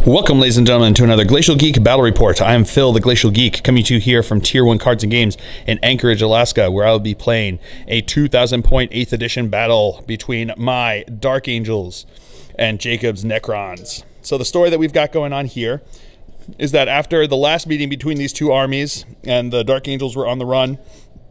Welcome, ladies and gentlemen, to another Glacial Geek Battle Report. I am Phil, the Glacial Geek, coming to you here from Tier 1 Cards and Games in Anchorage, Alaska, where I will be playing a 2,000-point 8th edition battle between my Dark Angels and Jacob's Necrons. So the story that we've got going on here is that after the last meeting between these two armies and the Dark Angels were on the run,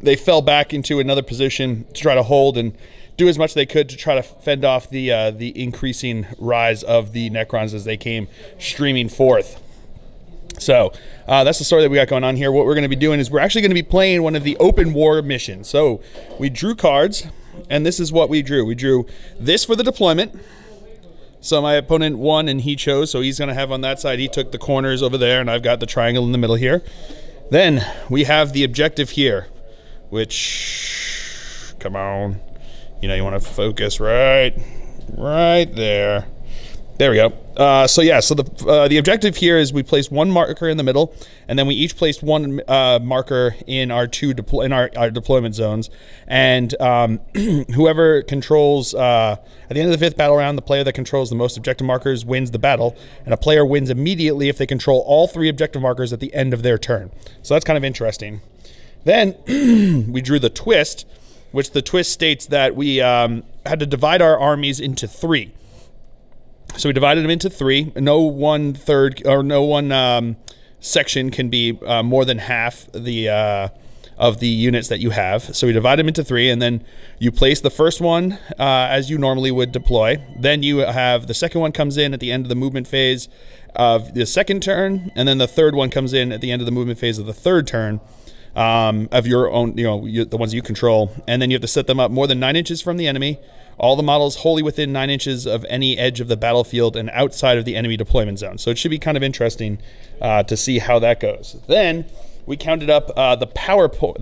they fell back into another position to try to hold and do as much as they could to try to fend off the increasing rise of the Necrons as they came streaming forth. So that's the story that we got going on here. What we're going to be doing is we're actually going to be playing one of the open war missions. So we drew cards, and this is what we drew. We drew this for the deployment. So my opponent won and he chose, so he's going to have on that side, he took the corners over there, and I've got the triangle in the middle here. Then we have the objective here, which, come on. You know, you want to focus right there. There we go. So yeah, so the objective here is we placed one marker in the middle, and then we each placed one marker in our our deployment zones. And whoever controls at the end of the 5th battle round, the player that controls the most objective markers wins the battle, and a player wins immediately if they control all 3 objective markers at the end of their turn. So that's kind of interesting. Then we drew the twist, which the twist states that we had to divide our armies into 3. So we divided them into 3. No one section can be more than half the of the units that you have. So we divide them into 3, and then you place the first one as you normally would deploy. Then you have the second one comes in at the end of the movement phase of the second turn, and then the third one comes in at the end of the movement phase of the third turn. Of your own, the ones you control, and then you have to set them up more than 9 inches from the enemy. All the models wholly within 9 inches of any edge of the battlefield and outside of the enemy deployment zone. So it should be kind of interesting to see how that goes. Then we counted up the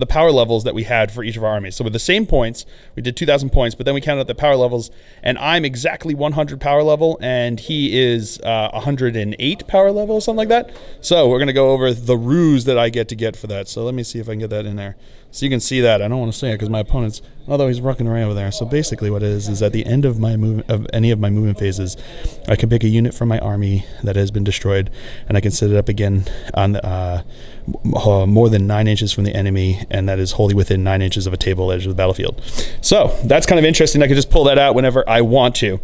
power levels that we had for each of our armies. So with the same points, we did 2,000 points, but then we counted up the power levels, and I'm exactly 100 power level, and he is 108 power level, or something like that. So we're going to go over the ruse that I get for that. So let me see if I can get that in there. So you can see that. I don't want to say it because my opponent's, although he's rocking around over there. So basically what it is at the end of my any of my movement phases, I can pick a unit from my army that has been destroyed, and I can set it up again on the more than 9 inches from the enemy, and that is wholly within 9 inches of a table edge of the battlefield. So that's kind of interesting. I can just pull that out whenever I want to.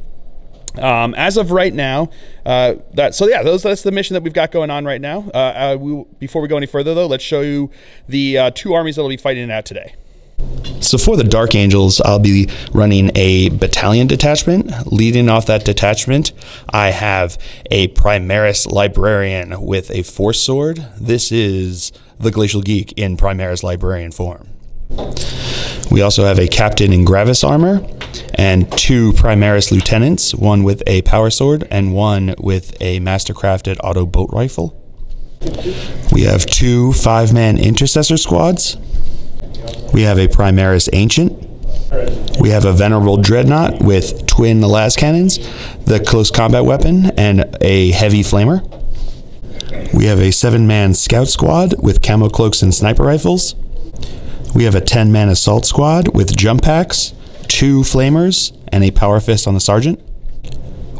As of right now, that's the mission that we've got going on right now. Before we go any further, though, let's show you the 2 armies that will be fighting it out today. So for the Dark Angels, I'll be running a battalion detachment. Leading off that detachment, I have a Primaris Librarian with a Force Sword. This is the Glacial Geek in Primaris Librarian form. We also have a Captain in Gravis armor and 2 Primaris Lieutenants, one with a Power Sword and one with a Mastercrafted Auto Boat Rifle. We have 2 5-man Intercessor squads. We have a Primaris Ancient. We have a Venerable Dreadnought with twin las cannons, the close combat weapon, and a heavy flamer. We have a 7-man Scout Squad with camo cloaks and sniper rifles. We have a 10-man Assault Squad with jump packs, 2 flamers, and a Power Fist on the Sergeant.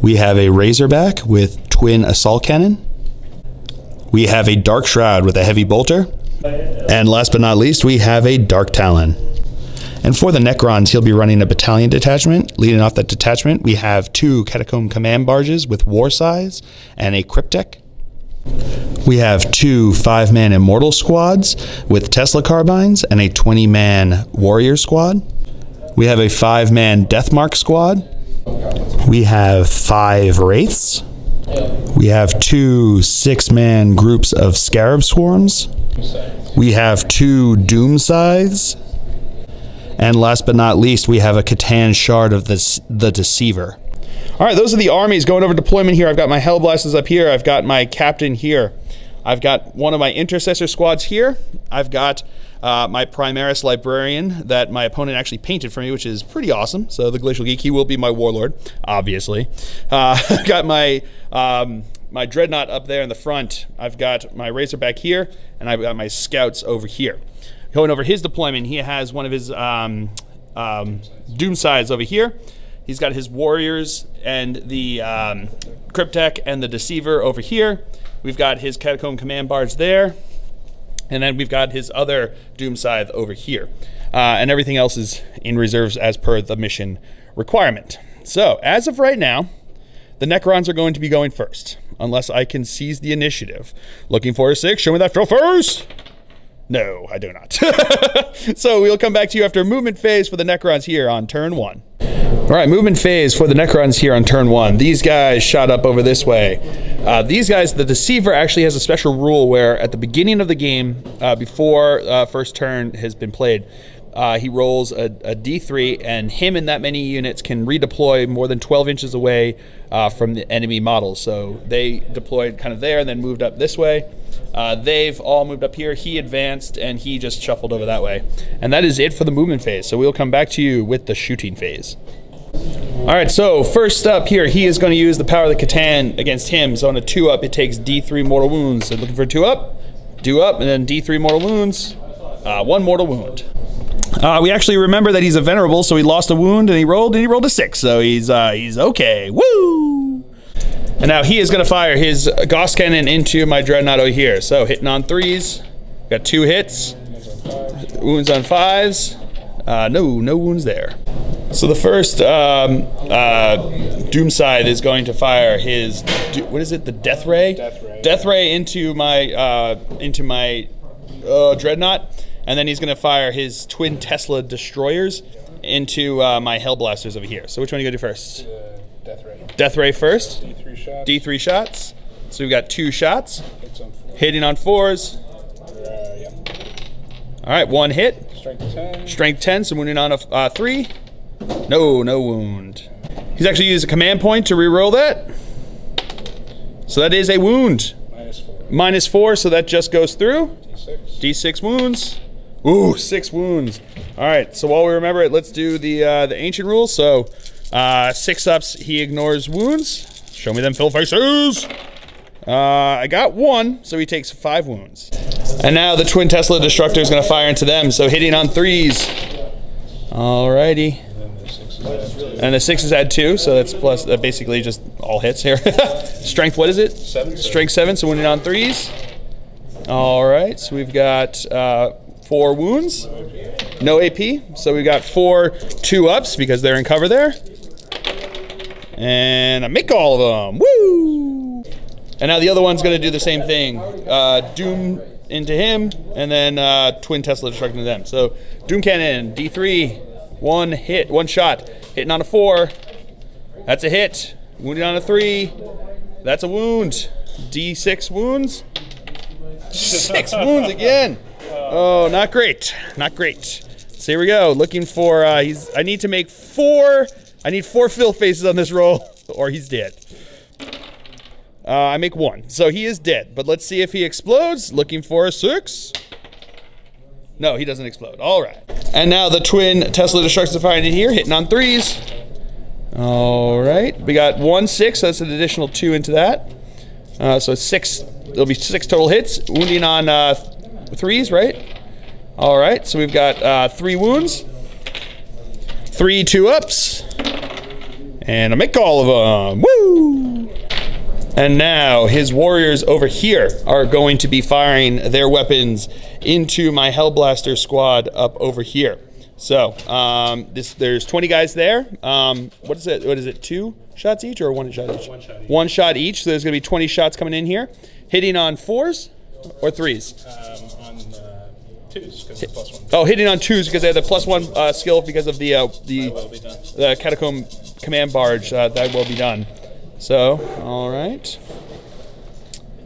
We have a Razorback with twin assault cannon. We have a Dark Shroud with a heavy bolter. And last but not least, we have a Dark Talon. And for the Necrons, he'll be running a battalion detachment. Leading off that detachment, we have 2 Catacomb Command Barges with War Size and a Cryptek. We have 2 5-man Immortal squads with Tesla carbines and a 20-man Warrior squad. We have a 5-man Deathmark squad. We have 5 Wraiths. We have 2 6-man groups of Scarab Swarms. We have 2 Doom Scythes. And last but not least, we have a Catan Shard of the Deceiver. All right, those are the armies going over deployment here. I've got my Hellblasters up here. I've got my Captain here. I've got one of my Intercessor squads here. I've got my Primaris Librarian that my opponent actually painted for me, which is pretty awesome. So the Glacial Geek, he will be my Warlord, obviously. I've got my my Dreadnought up there in the front. I've got my Razorback here, and I've got my Scouts over here. Going over his deployment, he has one of his Doom Scythes over here. He's got his warriors and the Cryptek and the Deceiver over here. We've got his Catacomb Command Barge there. And then we've got his other Doom Scythe over here. And everything else is in reserves as per the mission requirement. So, as of right now, the Necrons are going to be going first, unless I can seize the initiative. Looking for a 6. Show me that first. No, I do not. So we'll come back to you after movement phase for the Necrons here on turn 1. All right, movement phase for the Necrons here on turn 1. These guys shot up over this way. These guys, the Deceiver actually has a special rule where at the beginning of the game, before first turn has been played, he rolls a D3, and him and that many units can redeploy more than 12 inches away from the enemy models. So they deployed kind of there and then moved up this way. They've all moved up here. He advanced, and he just shuffled over that way. And that is it for the movement phase. So we'll come back to you with the shooting phase. All right, so first up here, he is going to use the power of the Catan against him. So on a 2-up, it takes D3 mortal wounds. So looking for a 2-up, 2-up, and then D3 mortal wounds, 1 mortal wound. We actually remember that he's a venerable, so he lost a wound and he rolled a 6, so he's okay. Woo! And now he is going to fire his Gauss Cannon into my Dreadnought over here. So hitting on 3s, got 2 hits, wounds on 5s, no wounds there. So the first Doom Scythe is going to fire his, what is it, the Death Ray? Death Ray into my Dreadnought. And then he's going to fire his twin Tesla destroyers into my Hellblasters over here. So which one are you going to do first? Death Ray. Death Ray first. D3 shots. D3 shots. So we've got 2 shots. Hitting on 4s. Yeah. All right, 1 hit. Strength 10. Strength 10, so wounding on a 3. No wound. He's actually used a command point to reroll that. So that is a wound. -4, so that just goes through. D6 wounds. Ooh, 6 wounds. All right, so while we remember it, let's do the ancient rules. So 6-ups, he ignores wounds. Show me them fill faces. I got 1, so he takes 5 wounds. And now the twin Tesla destructor is going to fire into them. So hitting on 3s. Alrighty. And the 6s add 2, so that's plus basically just all hits here. Strength, what is it? 7. Strength 7, so winning on 3s. All right, so we've got 4 wounds, no AP. So we've got 4 2-ups because they're in cover there. And I make all of them, woo! And now the other one's gonna do the same thing. Doom into him, and then twin Tesla destructing to them. So Doom Cannon, D3, 1 hit, 1 shot. Hitting on a 4, that's a hit. Wounding on a 3, that's a wound. D6 wounds. 6 wounds again. Oh, not great. Not great. So here we go. Looking for, I need to make 4, I need 4 fill faces on this roll, or he's dead. I make 1. So he is dead, but let's see if he explodes. Looking for a 6. No, he doesn't explode. All right. And now the twin Tesla destructors are firing in here, hitting on 3s. All right. We got 1 6, so that's an additional 2 into that. So 6. There'll be 6 total hits, wounding on 3s, right? All right, so we've got 3 wounds, 3 2-ups, and I make all of them. Woo! And now his warriors over here are going to be firing their weapons into my Hellblaster squad up over here. So there's 20 guys there. What is it? What is it? 2 shots each or 1 shot each? 1 shot each. 1 shot each. So there's going to be 20 shots coming in here. Hitting on 4s or 3s? On 2s because of +1. Oh, hitting on 2s because they have the +1 skill because of the Catacomb Command Barge. That will be done. So, all right.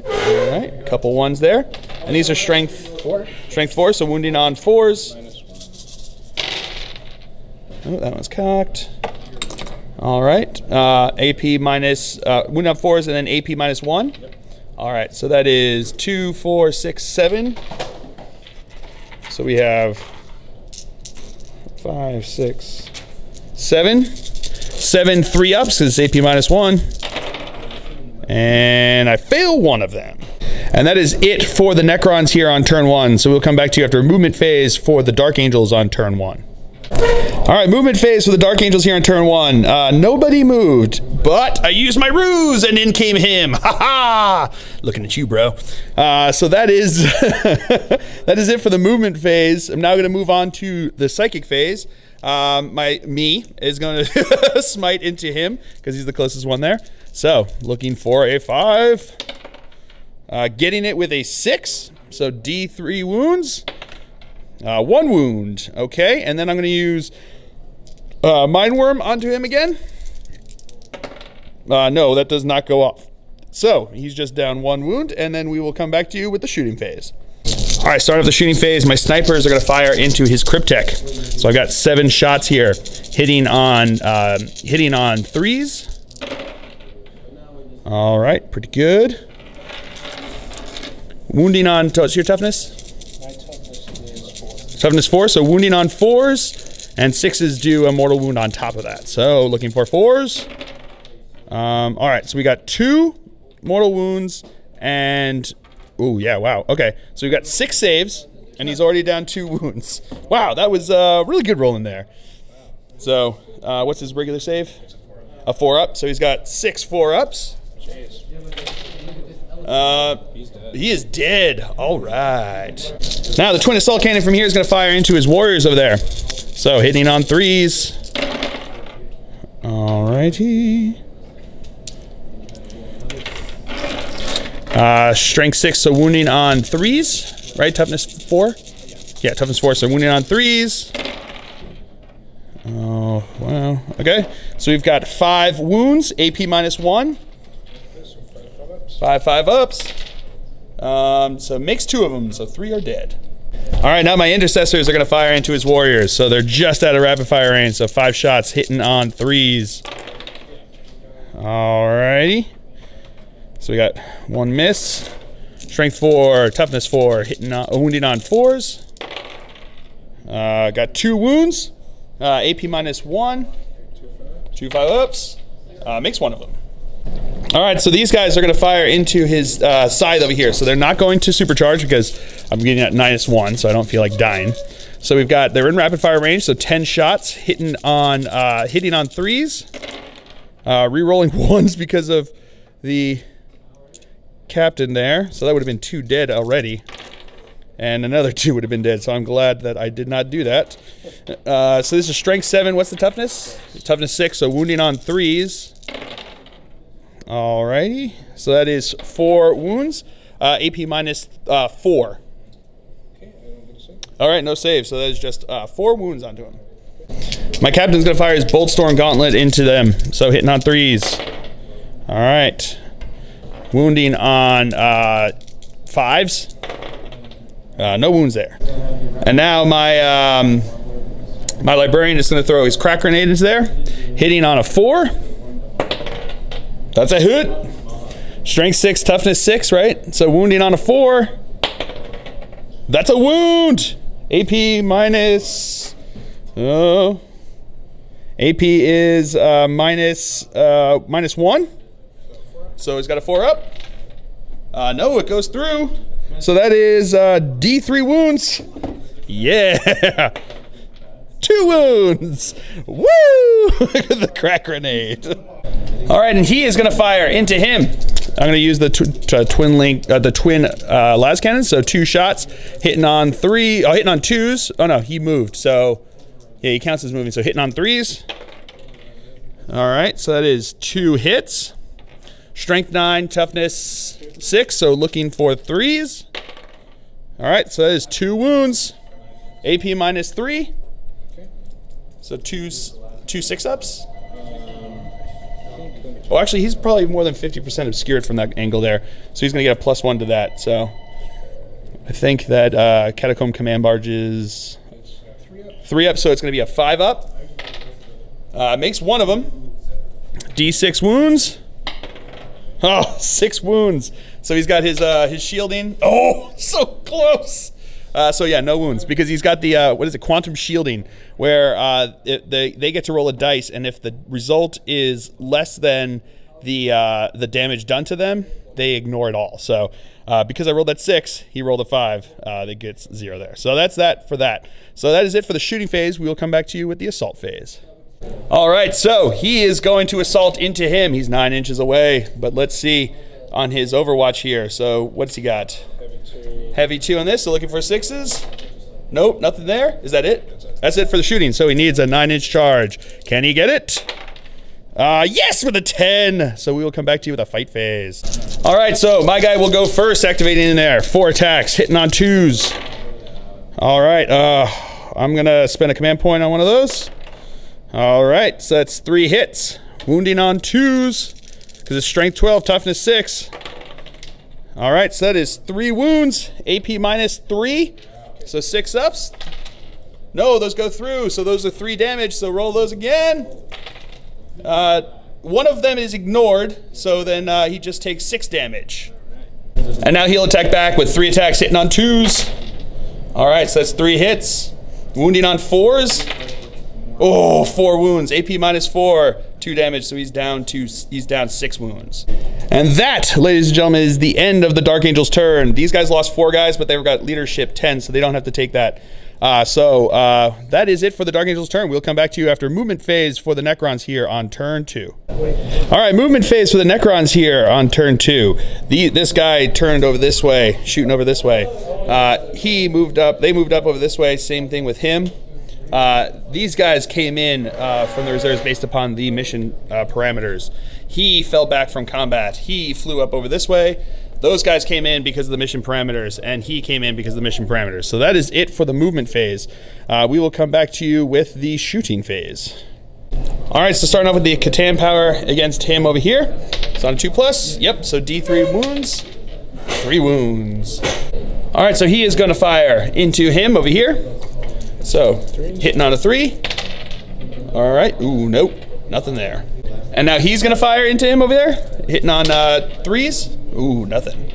All right, a couple 1s there. And these are strength 4. Strength 4, so wounding on 4s. -1. Oh, that one's cocked. All right, AP minus, wounding on 4s and then AP -1. Yep. All right, so that is 2, 4, 6, 7. So we have 5, 6, 7. 7 3-ups because it's AP -1. And I fail 1 of them. And that is it for the Necrons here on turn 1. So we'll come back to you after a movement phase for the Dark Angels on turn 1. All right, movement phase for the Dark Angels here on turn 1. Nobody moved, but I used my ruse and in came him. Ha ha! Looking at you, bro. So that is that is it for the movement phase. I'm now going to move on to the psychic phase. Me is going to smite into him because he's the closest one there. So looking for a 5, getting it with a 6. So D3 wounds. 1 wound, okay, and then I'm going to use Mind Worm onto him again. No, that does not go off. So he's just down 1 wound, and then we will come back to you with the shooting phase. All right, start off the shooting phase. My snipers are going to fire into his Cryptek. So I've got 7 shots here, hitting on 3s. All right, pretty good. Wounding on. What's your toughness? Toughness 4, so wounding on 4s, and 6s do a mortal wound on top of that. So looking for 4s. All right, so we got 2 mortal wounds, and oh yeah, wow. Okay, so we got 6 saves, and he's already down 2 wounds. Wow, that was a really good roll in there. So what's his regular save? A 4-up. So he's got 6 4-ups. He is dead. All right. Now the twin assault cannon from here is going to fire into his warriors over there. So hitting on 3s. All righty. Strength 6, so wounding on 3s, right? Toughness 4? Yeah, toughness 4, so wounding on 3s. Oh, wow. Okay, so we've got 5 wounds, AP -1. 5 ups. So makes 2 of them, so 3 are dead. All right, now my intercessors are going to fire into his warriors, so they're just out of rapid fire range, so 5 shots hitting on 3s. All righty. So we got 1 miss. Strength 4, toughness 4, wounding on 4s. Got 2 wounds. AP -1. 2 5-ups. Makes 1 of them. All right, so these guys are going to fire into his side over here. So they're not going to supercharge because I'm getting at -1, so I don't feel like dying. So we've got, they're in rapid fire range, so 10 shots hitting on 3s. Re-rolling 1s because of the captain there. So that would have been 2 dead already. And another 2 would have been dead, so I'm glad that I did not do that. So this is strength 7. What's the toughness? Toughness 6, so wounding on 3s. Alrighty, so that is 4 wounds, AP -4. Alright, no save, so that is just 4 wounds onto him. My captain's gonna fire his Bolt Storm Gauntlet into them, so hitting on 3s. Alright, wounding on 5s. No wounds there. And now my my librarian is gonna throw his crack grenade into there, hitting on a 4. That's a hit. Strength 6, toughness 6, right? So wounding on a 4. That's a wound. AP minus. AP is -1. So he's got a 4-up. No, it goes through. So that is D3 wounds. Yeah. 2 wounds. Woo! Look at the crack grenade. All right, and he is going to fire into him. I'm going to use the twin las cannon. So 2 shots, hitting on 3. Oh, hitting on 2s. Oh no, he moved. So yeah, he counts as moving. So hitting on 3s. All right, so that is 2 hits. Strength 9, toughness 6. So looking for 3s. All right, so that is 2 wounds. AP -3. So 2 6-ups. Oh, actually, he's probably more than 50% obscured from that angle there. So he's going to get a +1 to that. So I think that Catacomb Command Barge is 3 up, so it's going to be a 5-up. Makes 1 of them. D6 wounds. Oh, 6 wounds. So he's got his shielding. Oh, so close. So yeah, no wounds because he's got the what is it? Quantum shielding, where they get to roll a dice, and if the result is less than the damage done to them, they ignore it all. So because I rolled that 6, he rolled a 5. That gets 0 there. So that's that for that. So that is it for the shooting phase. We will come back to you with the assault phase. All right, so he is going to assault into him. He's 9 inches away, but let's see on his Overwatch here. So what's he got? Heavy 2 on this, so looking for 6s. Nope, nothing there. Is that it? That's it for the shooting. So he needs a 9-inch charge. Can he get it? Yes, with a 10. So we will come back to you with a fight phase. All right, so my guy will go first, activating in there. 4 attacks, hitting on 2s. All right, I'm gonna spend a command point on one of those. All right, so that's 3 hits. Wounding on 2s, because it's strength 12, toughness 6. All right, so that is 3 wounds, AP minus 3, so 6 ups. No, those go through, so those are 3 damage, so roll those again. One of them is ignored, so then he just takes 6 damage. And now he'll attack back with 3 attacks, hitting on 2s. All right, so that's 3 hits. Wounding on 4s. Oh, 4 wounds, AP minus 4, 2 damage, so he's down 6 wounds. And that, ladies and gentlemen, is the end of the Dark Angel's turn. These guys lost 4 guys, but they've got leadership 10, so they don't have to take that. That is it for the Dark Angel's turn. We'll come back to you after movement phase for the Necrons here on turn 2. All right, movement phase for the Necrons here on turn 2. This guy turned over this way, shooting over this way. He moved up, they moved up over this way, same thing with him. These guys came in from the reserves based upon the mission parameters. He fell back from combat. He flew up over this way. Those guys came in because of the mission parameters, and he came in because of the mission parameters. So that is it for the movement phase. We will come back to you with the shooting phase. All right, so starting off with the Catan power against him over here. It's on a 2+. Yep, so D3 wounds, 3 wounds. All right, so he is going to fire into him over here. So, hitting on a 3. All right, ooh, nope, nothing there. And now he's gonna fire into him over there, hitting on 3s. Ooh, nothing.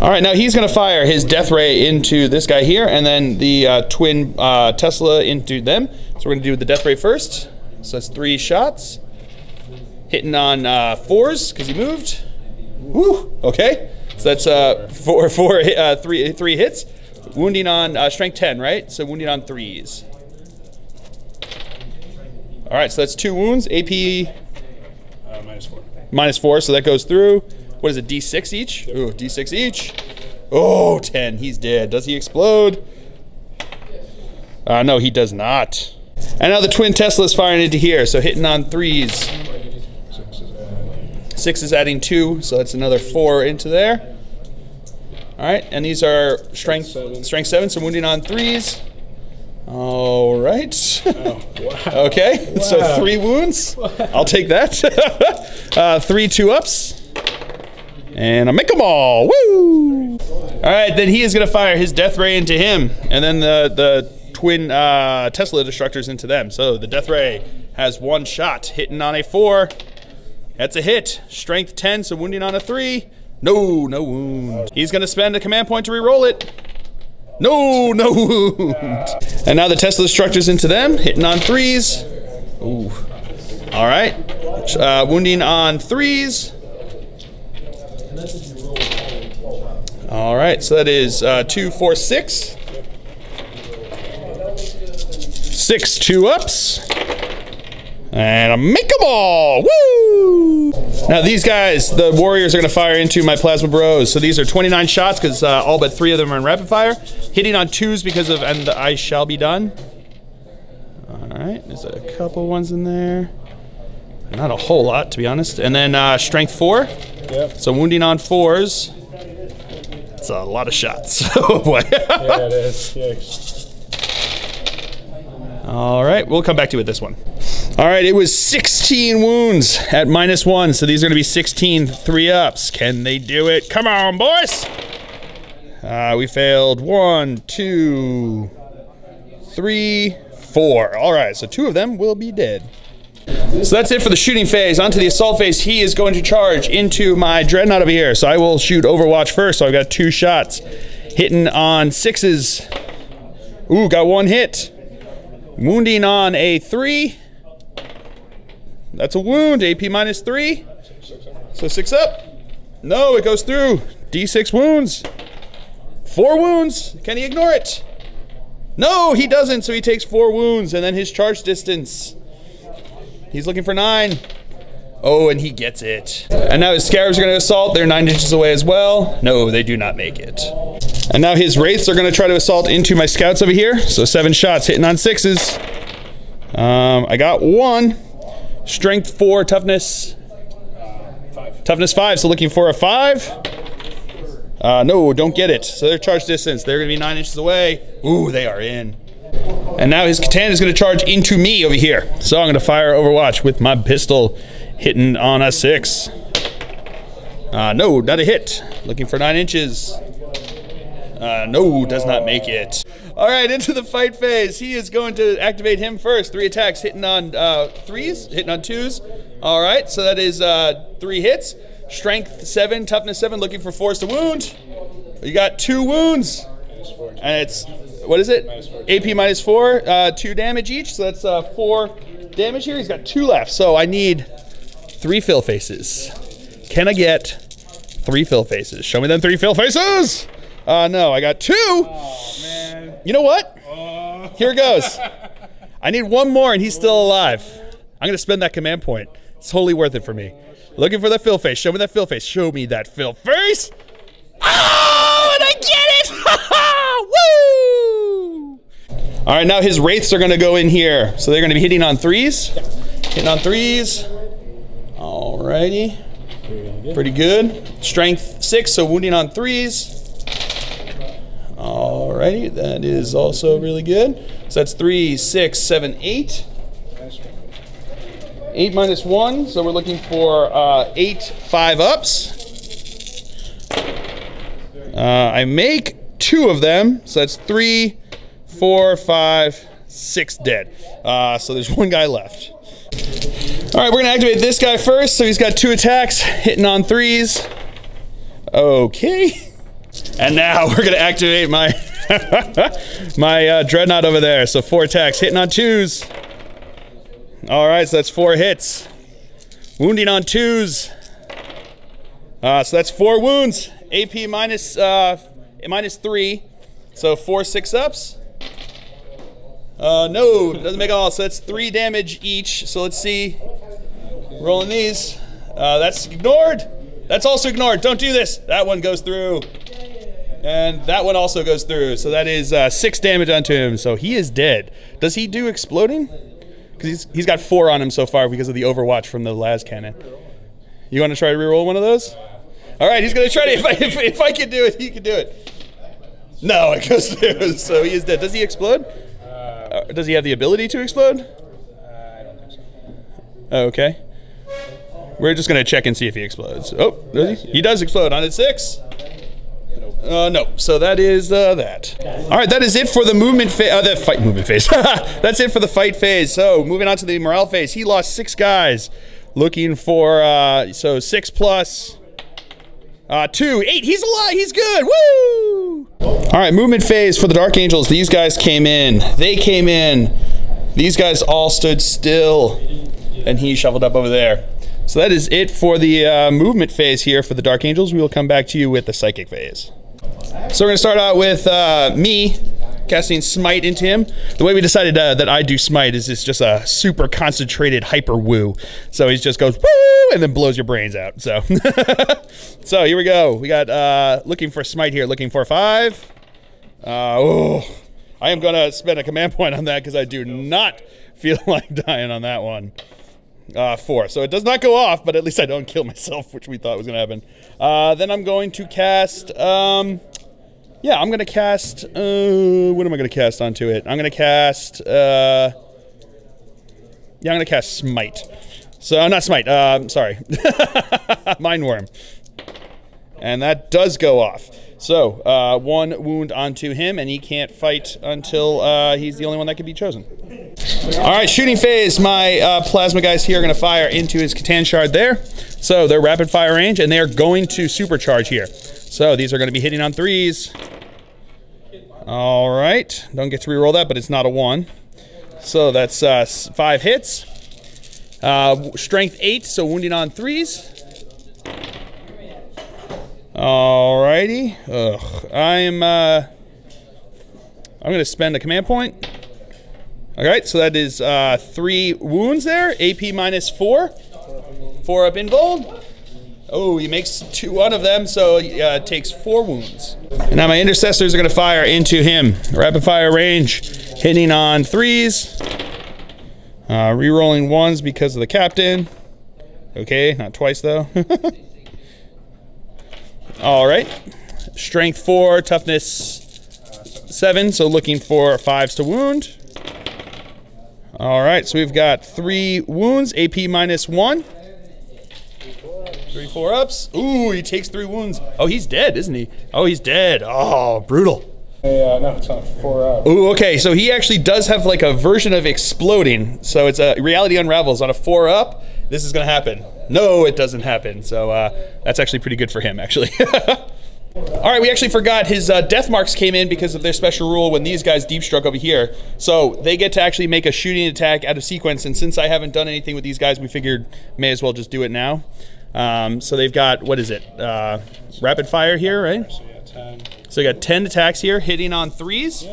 All right, now he's gonna fire his death ray into this guy here, and then the twin Tesla into them. So we're gonna do the death ray first. So that's 3 shots. Hitting on 4s, because he moved. Woo, okay. So that's 3 hits. Wounding on strength 10, right? So wounding on 3s. All right, so that's 2 wounds. AP minus 4. Minus 4, so that goes through. What is it, D6 each? Ooh, D6 each. Oh, 10, he's dead. Does he explode? No, he does not. And now the twin Tesla is firing into here, so hitting on 3s. 6 is adding 2, so that's another 4 into there. All right, and these are strength 7, so wounding on 3s. All right. Oh, wow. Okay, wow. So 3 wounds. I'll take that. 3 2-ups. And I'll make them all. Woo! All right, then he is going to fire his death ray into him, and then the twin Tesla destructors into them. So the death ray has 1 shot, hitting on a 4. That's a hit. Strength 10, so wounding on a 3. No, no wound. He's gonna spend a command point to re-roll it. No, no wound. And now the Tesla destructors into them, hitting on 3s. Ooh. All right. Wounding on 3s. All right, so that is 2, 4, 6. 6 2-ups. And I make them all! Woo! Now these guys, the warriors, are going to fire into my plasma bros. So these are 29 shots because all but 3 of them are in rapid fire. Hitting on 2s because of and the I shall be done. All right, there's a couple ones in there. Not a whole lot, to be honest. And then strength 4. Yep. So wounding on 4s. It's a lot of shots. Oh boy. Yeah, it is. Yikes. All right, we'll come back to you with this one. All right, it was 16 wounds at -1, so these are going to be 16 3-ups. Can they do it? Come on, boys! We failed 1, 2, 3, 4. All right, so 2 of them will be dead. So that's it for the shooting phase. On to the assault phase. He is going to charge into my Dreadnought over here. So I will shoot Overwatch first. So I've got 2 shots. Hitting on 6s. Ooh, got 1 hit. Wounding on a 3. That's a wound. AP -3. So 6 up. No, it goes through. D6 wounds. 4 wounds. Can he ignore it? No, he doesn't, so he takes 4 wounds, and then his charge distance. He's looking for 9. Oh, and he gets it. And now his scarabs are gonna assault. They're 9 inches away as well. No, they do not make it. And now his wraiths are gonna try to assault into my scouts over here. So 7 shots hitting on 6s. I got 1. Strength 4, toughness. 5. Toughness 5, so looking for a 5. No, don't get it. So their charge distance, they're gonna be 9 inches away. Ooh, they are in. And now his katana is gonna charge into me over here. So I'm gonna fire Overwatch with my pistol, hitting on a 6. No, not a hit. Looking for 9 inches. No, does not make it. All right, into the fight phase. He is going to activate him first. 3 attacks, hitting on 3s, hitting on 2s. All right, so that is 3 hits. Strength 7, toughness 7, looking for 4s to wound. You got 2 wounds. And it's, what is it? AP minus 4, 2 damage each. So that's 4 damage here. He's got 2 left. So I need 3 fill faces. Can I get 3 fill faces? Show me them 3 fill faces. No, I got 2. Oh, man. You know what? Here goes. I need 1 more and he's still alive. I'm going to spend that command point. It's totally worth it for me. Looking for that fill face. Show me that fill face. Show me that fill face. Oh, and I get it! Woo! All right, now his wraiths are going to go in here. So they're going to be hitting on 3s. Hitting on 3s. All righty. Pretty good. Strength 6, so wounding on 3s. Alrighty, that is also really good. So that's 3, 6, 7, 8. 8 minus 1, so we're looking for 8 5-ups. I make 2 of them, so that's 3, 4, 5, 6 dead. So there's 1 guy left. Alright, we're gonna activate this guy first. So he's got 2 attacks, hitting on 3s. Okay. And now we're gonna activate my my dreadnought over there. So 4 attacks, hitting on 2s. All right, so that's 4 hits. Wounding on 2s. So that's 4 wounds. AP minus 3. So 4 6-ups. No, doesn't make all. So that's 3 damage each. So let's see. Rolling these. That's ignored. That's also ignored. Don't do this. That one goes through. And that one also goes through. So that is 6 damage onto him. So he is dead. Does he do exploding? Because he's got 4 on him so far because of the Overwatch from the las cannon. You want to try to reroll one of those? All right, he's going to try to. If I can do it, he can do it. No, it goes through. So he is dead. Does he explode? Does he have the ability to explode? I don't think so. Okay. We're just going to check and see if he explodes. Oh, does he? He does explode on its 6. No. So that is that. All right, that is it for the movement phase. The fight movement phase. That's it for the fight phase. So moving on to the morale phase. He lost 6 guys. Looking for so 6 plus 2, 8. He's alive. He's good. Woo! All right, movement phase for the Dark Angels. These guys came in. They came in. These guys all stood still, and he shoveled up over there. So that is it for the movement phase here for the Dark Angels. We will come back to you with the psychic phase. So we're going to start out with me casting Smite into him. The way we decided that I do Smite is it's just a super concentrated hyper woo. So he just goes woo and then blows your brains out. So, so here we go. We got looking for Smite here, looking for 5. I am going to spend a command point on that because I do not feel like dying on that one. 4. So it does not go off, but at least I don't kill myself, which we thought was going to happen. Then I'm going to cast, yeah, I'm going to cast, what am I going to cast onto it? I'm going to cast, yeah, I'm going to cast Smite. So, not Smite, sorry. Mind Worm. And that does go off. So, 1 wound onto him, and he can't fight until he's the only one that can be chosen. All right, shooting phase. My plasma guys here are going to fire into his Catan Shard there. So they're rapid fire range, and they're going to supercharge here. So these are going to be hitting on 3s. All right, don't get to reroll that, but it's not a 1. So that's 5 hits. Strength 8, so wounding on 3s. Alrighty. Ugh. I'm gonna spend a command point. Alright, so that is 3 wounds there. AP minus 4. 4 up invuln. Oh, he makes 1 of them, so he takes 4 wounds. And now my intercessors are gonna fire into him. Rapid fire range, hitting on 3s. Rerolling 1s because of the captain. Okay, not twice though. Alright. Strength 4, toughness 7, so looking for 5s to wound. Alright, so we've got 3 wounds, AP minus 1. 3 4-ups. Ooh, he takes 3 wounds. Oh, he's dead, isn't he? Oh, he's dead. Oh, brutal. No, it's on 4-up. Ooh, okay, so he actually does have like a version of exploding. So it's a reality unravels on a 4-up. This is gonna happen. No, it doesn't happen. So that's actually pretty good for him, actually. All right, we actually forgot his death marks came in because of their special rule when these guys deep struck over here. So they get to actually make a shooting attack out of sequence. And since I haven't done anything with these guys, we figured may as well just do it now. So they've got, what is it? Rapid fire here, right? So yeah, 10. So you got 10 attacks here, hitting on 3s.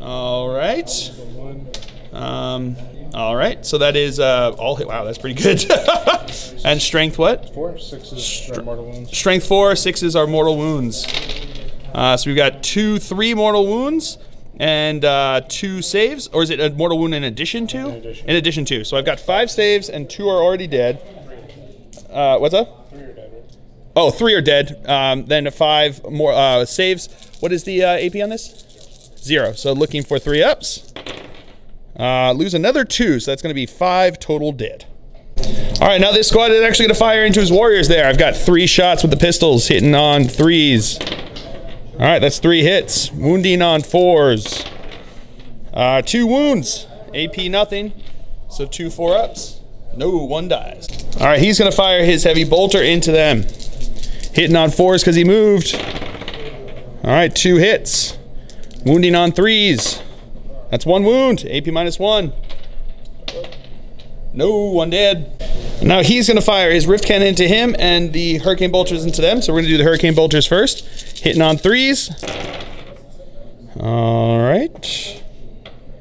All right. All right. So that is all hit. Wow, that's pretty good. And strength what? 4, 6s are mortal wounds. Strength 4, 6s are mortal wounds. So we've got 2 3 mortal wounds and 2 saves, or is it a mortal wound in addition to? In addition to. So I've got 5 saves and 2 are already dead. What's up? 3 are dead. Right? Oh, 3 are dead. Then 5 more saves. What is the AP on this? 0. So looking for 3 ups. Lose another 2, so that's going to be 5 total dead. All right, now this squad is actually going to fire into his warriors there. I've got 3 shots with the pistols hitting on 3s. All right, that's 3 hits. Wounding on 4s. 2 wounds. AP nothing. So 2 4-ups. No, 1 dies. All right, he's going to fire his heavy bolter into them. Hitting on 4s because he moved. All right, 2 hits. Wounding on 3s. That's 1 wound. AP minus 1. No, 1 dead. Now he's going to fire his rift cannon into him and the hurricane bolters into them. So we're going to do the hurricane bolters first. Hitting on 3s. All right.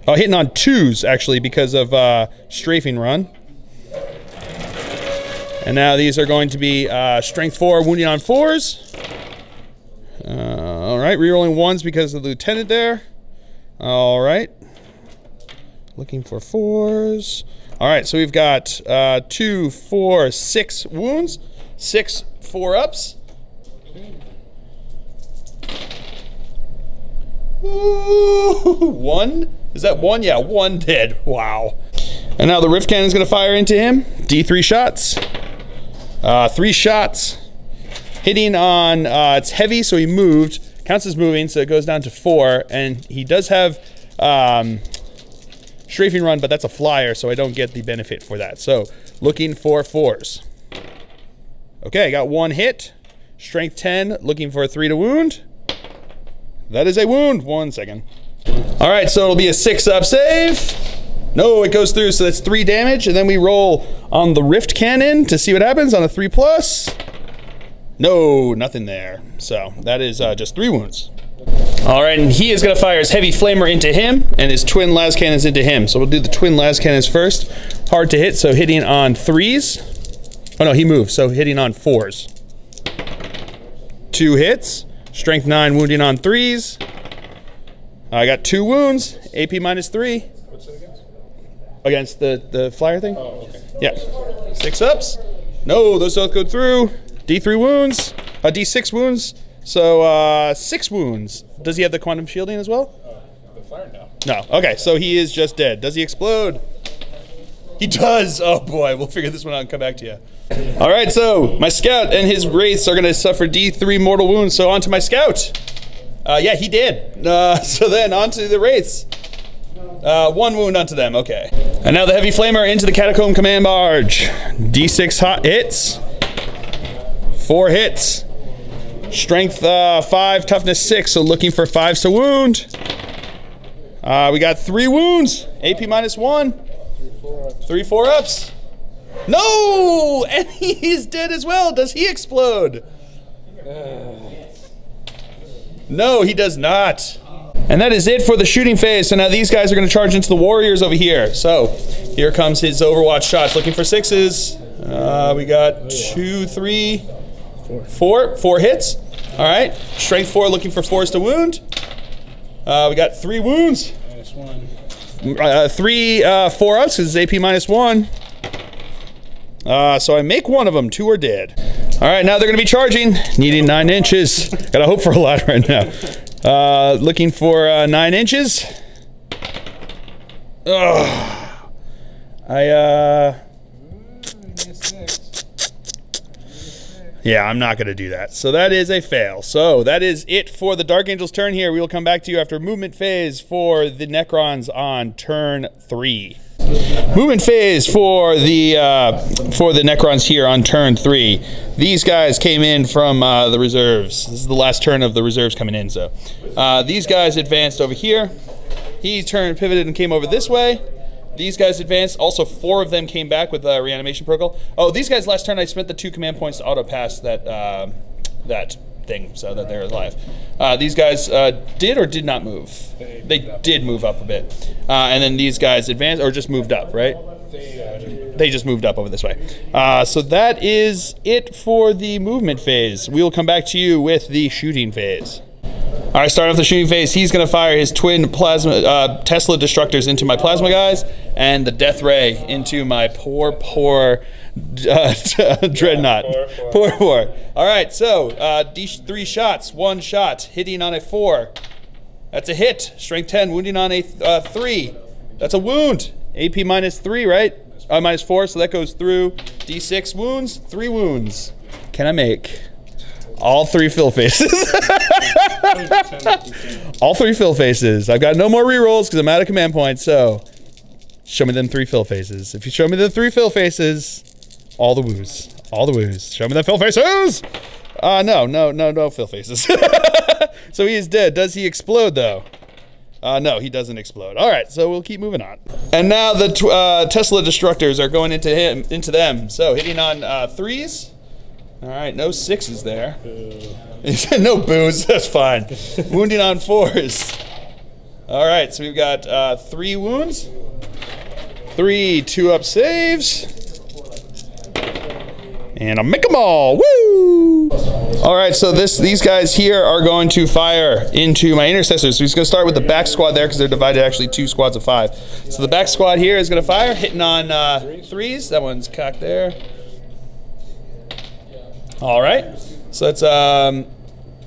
Oh, hitting on 2s actually because of strafing run. And now these are going to be strength 4, wounding on 4s. All right, rerolling 1s because of the lieutenant there. All right. Looking for 4s. All right, so we've got 2 4 6 wounds, 6 4-ups. Ooh, 1? Is that 1? Yeah, 1 dead. Wow. And now the rift cannon is going to fire into him. D3 shots. 3 shots. Hitting on, it's heavy, so he moved. Counts as moving, so it goes down to 4. And he does have strafing run, but that's a flyer, so I don't get the benefit for that. So looking for 4s. Okay, I got 1 hit. Strength 10, looking for a 3 to wound. That is a wound. 1 second. All right, so it'll be a 6-up save. No, it goes through, so that's 3 damage, and then we roll on the rift cannon to see what happens on a 3+. No, nothing there. So that is just 3 wounds. All right, and he is going to fire his heavy flamer into him and his twin las cannons into him. So we'll do the twin las cannons first. Hard to hit, so hitting on 3s. Oh no, he moved, so hitting on 4s. 2 hits. Strength 9, wounding on 3s. I got 2 wounds. AP minus 3. What's it against? Against the flyer thing? Oh, okay. Yeah. 6 ups. No, those don't go through. D3 wounds. D6 wounds. So 6 wounds. Does he have the quantum shielding as well? The fire now. No. Okay, so he is just dead. Does he explode? He does. Oh boy, we'll figure this one out and come back to you. All right, so my scout and his wraiths are going to suffer D3 mortal wounds. So on to my scout. Yeah, he did. So then on to the wraiths. 1 wound onto them. Okay. And now the heavy flamer into the catacomb command barge. D6 hot hits. 4 hits. Strength 5, toughness 6, so looking for 5s to wound. We got 3 wounds. AP minus 1. 3 4-ups. No! And he's dead as well. Does he explode? No, he does not. And that is it for the shooting phase. So now these guys are going to charge into the warriors over here. So here comes his Overwatch shots, looking for 6s. We got 2, 3, 4 hits. All right, strength 4, looking for 4s to wound. We got 3 wounds. -1. 3 4-ups because it's AP -1. So I make one of them. 2 are dead. All right, now they're going to be charging, needing 9 inches. Gotta hope for a lot right now. Looking for 9 inches. Yeah, I'm not going to do that. So that is a fail. So that is it for the Dark Angel's turn here. We will come back to you after movement phase for the Necrons on turn 3. Movement phase for the Necrons here on turn 3. These guys came in from the reserves. This is the last turn of the reserves coming in. So these guys advanced over here. He turned, pivoted, and came over this way. These guys advanced. Also, 4 of them came back with a reanimation protocol. Oh, these guys last turn I spent the 2 command points to auto pass that that thing so that they're alive. These guys did or did not move. They did move up a bit, and then these guys advanced or just moved up, right? They just moved up over this way. So that is it for the movement phase. We will come back to you with the shooting phase. All right, starting off the shooting phase, he's going to fire his twin plasma Tesla destructors into my plasma guys, and the death ray into my poor dreadnought. Poor. All right, so D3 shots, 1 shot, hitting on a 4. That's a hit. Strength 10, wounding on a 3. That's a wound. AP -3, right? -4, so that goes through. D6 wounds, 3 wounds. Can I make all 3 fill faces? All 3 fill faces. I've got no more rerolls because I'm out of command points, so show me them 3 fill faces. If you show me the 3 fill faces, all the woos. All the woos. Show me the fill faces! No fill faces. So he is dead. Does he explode, though? No, he doesn't explode. All right, so we'll keep moving on. And now the Tesla destructors are going into them. So hitting on 3s. All right, no 6s there. He said no boos, that's fine. Wounding on 4s. All right, so we've got 3 wounds. 3 2-up saves. And I'll make them all, woo! All right, so these guys here are going to fire into my intercessors. So he's gonna start with the back squad there because they're divided actually 2 squads of 5. So the back squad here is gonna fire, hitting on 3s. That one's cocked there. All right, so that's,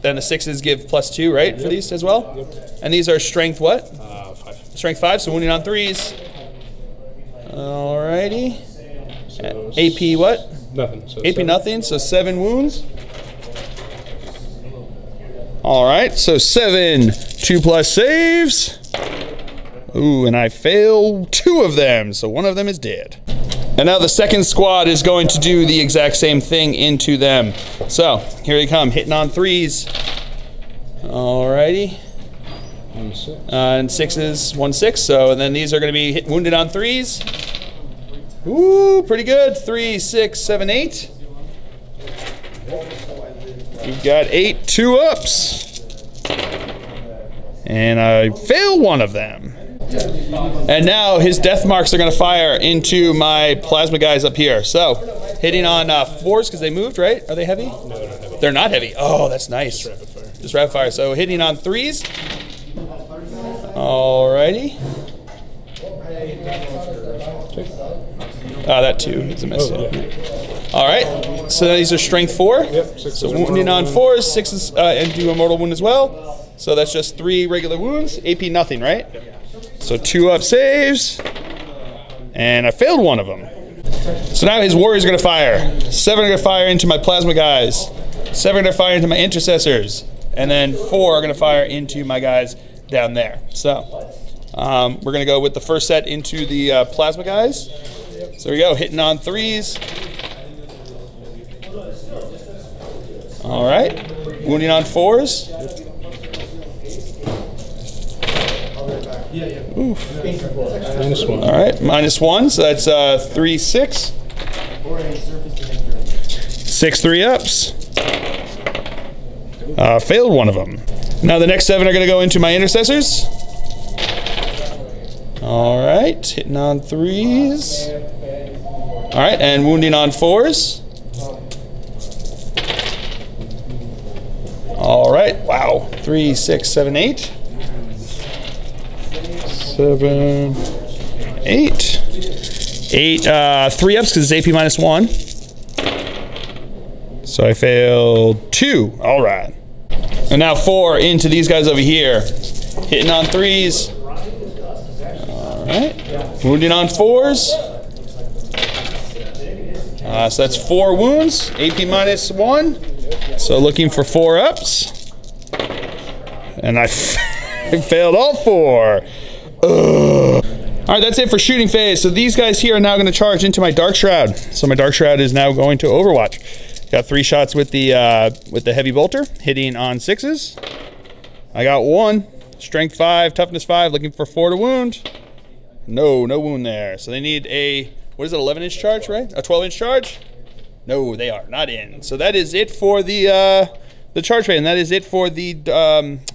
then the 6s give +2, right, for these as well? Yep. And these are strength what? 5. Strength 5, so wounding on 3s. All righty. So AP what? Nothing. So AP 7. nothing, so 7 wounds. All right, so 7 2+ saves. Ooh, and I fail 2 of them, so 1 of them is dead. And now the second squad is going to do the exact same thing into them. So here they come, hitting on 3s. Alrighty. And 6s, 1 6. So and then these are going to be wounded on 3s. Ooh, pretty good. 3 6 7 8. We've got 8 2-ups. And I fail 1 of them. And now his death marks are going to fire into my plasma guys up here. So, hitting on 4s because they moved, right? Are they heavy? No, they're not heavy. They're not heavy. Oh, that's nice. Just rapid fire. Just rapid fire. So, hitting on 3s. Alrighty. That 2 is a miss. Oh, yeah. Alright. So, these are strength 4. Yep, 6 so, wounding on 4s, 6s, and do a mortal wound as well. So, that's just 3 regular wounds. AP nothing, right? Yep. So 2-up saves, and I failed 1 of them. So now his warriors are going to fire. 7 are going to fire into my plasma guys. 7 are going to fire into my intercessors. And then 4 are going to fire into my guys down there. So we're going to go with the first set into the plasma guys. So there we go, hitting on 3s. All right, wounding on 4s. Oof. -1. All right, -1, so that's 3 6. 6 3-ups. Failed one of them. Now the next 7 are going to go into my intercessors. All right, hitting on 3s. All right, and wounding on 4s. All right, wow. 3, 6, 7, 8. 7, 8. 8, 3 ups because it's AP -1. So I failed 2. All right. And now 4 into these guys over here. Hitting on 3s. All right. Wounding on 4s. So that's 4 wounds. AP -1. So looking for 4 ups. And I failed all 4. Ugh. All right, that's it for shooting phase. So these guys here are now going to charge into my Dark Shroud. So my Dark Shroud is now going to Overwatch. Got 3 shots with the heavy bolter, hitting on 6s. I got 1, strength 5, toughness 5, looking for 4 to wound. No wound there. So they need a, what is it, 11-inch charge, right? A 12-inch charge? No, they are not in. So that is it for the charge phase, and that is it for the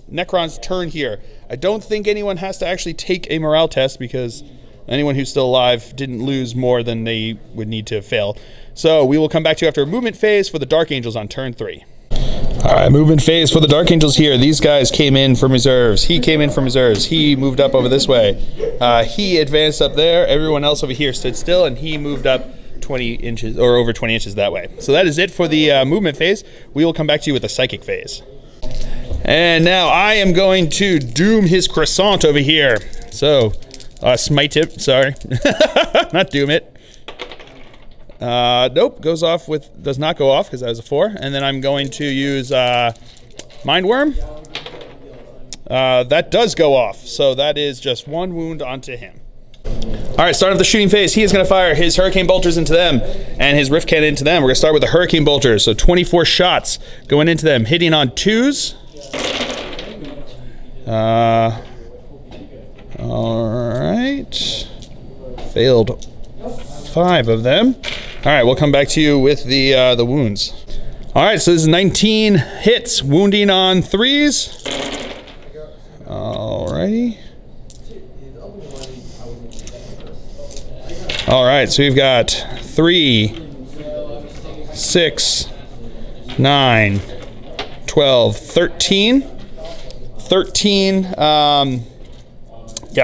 Necron's turn here. I don't think anyone has to actually take a morale test because anyone who's still alive didn't lose more than they would need to fail. So we will come back to you after a movement phase for the Dark Angels on turn 3. All right, movement phase for the Dark Angels here. These guys came in from reserves. He came in from reserves. He moved up over this way. He advanced up there. Everyone else over here stood still, and he moved up 20 inches or over 20 inches that way. So that is it for the movement phase. We will come back to you with the psychic phase. And now I am going to doom his croissant over here. So, smite it, sorry. Not doom it. Nope, goes off with, does not go off because that was a 4. And then I'm going to use Mind Worm. That does go off. So that is just 1 wound onto him. All right, start of the shooting phase. He is going to fire his Hurricane Bolters into them and his Rift Cannon into them. We're going to start with the Hurricane Bolters. So 24 shots going into them, hitting on 2s. All right. Failed 5 of them. All right, we'll come back to you with the wounds. All right, so this is 19 hits, wounding on 3s. All righty. All right, so we've got 3, 6, 9, 12, 13. 13, yeah,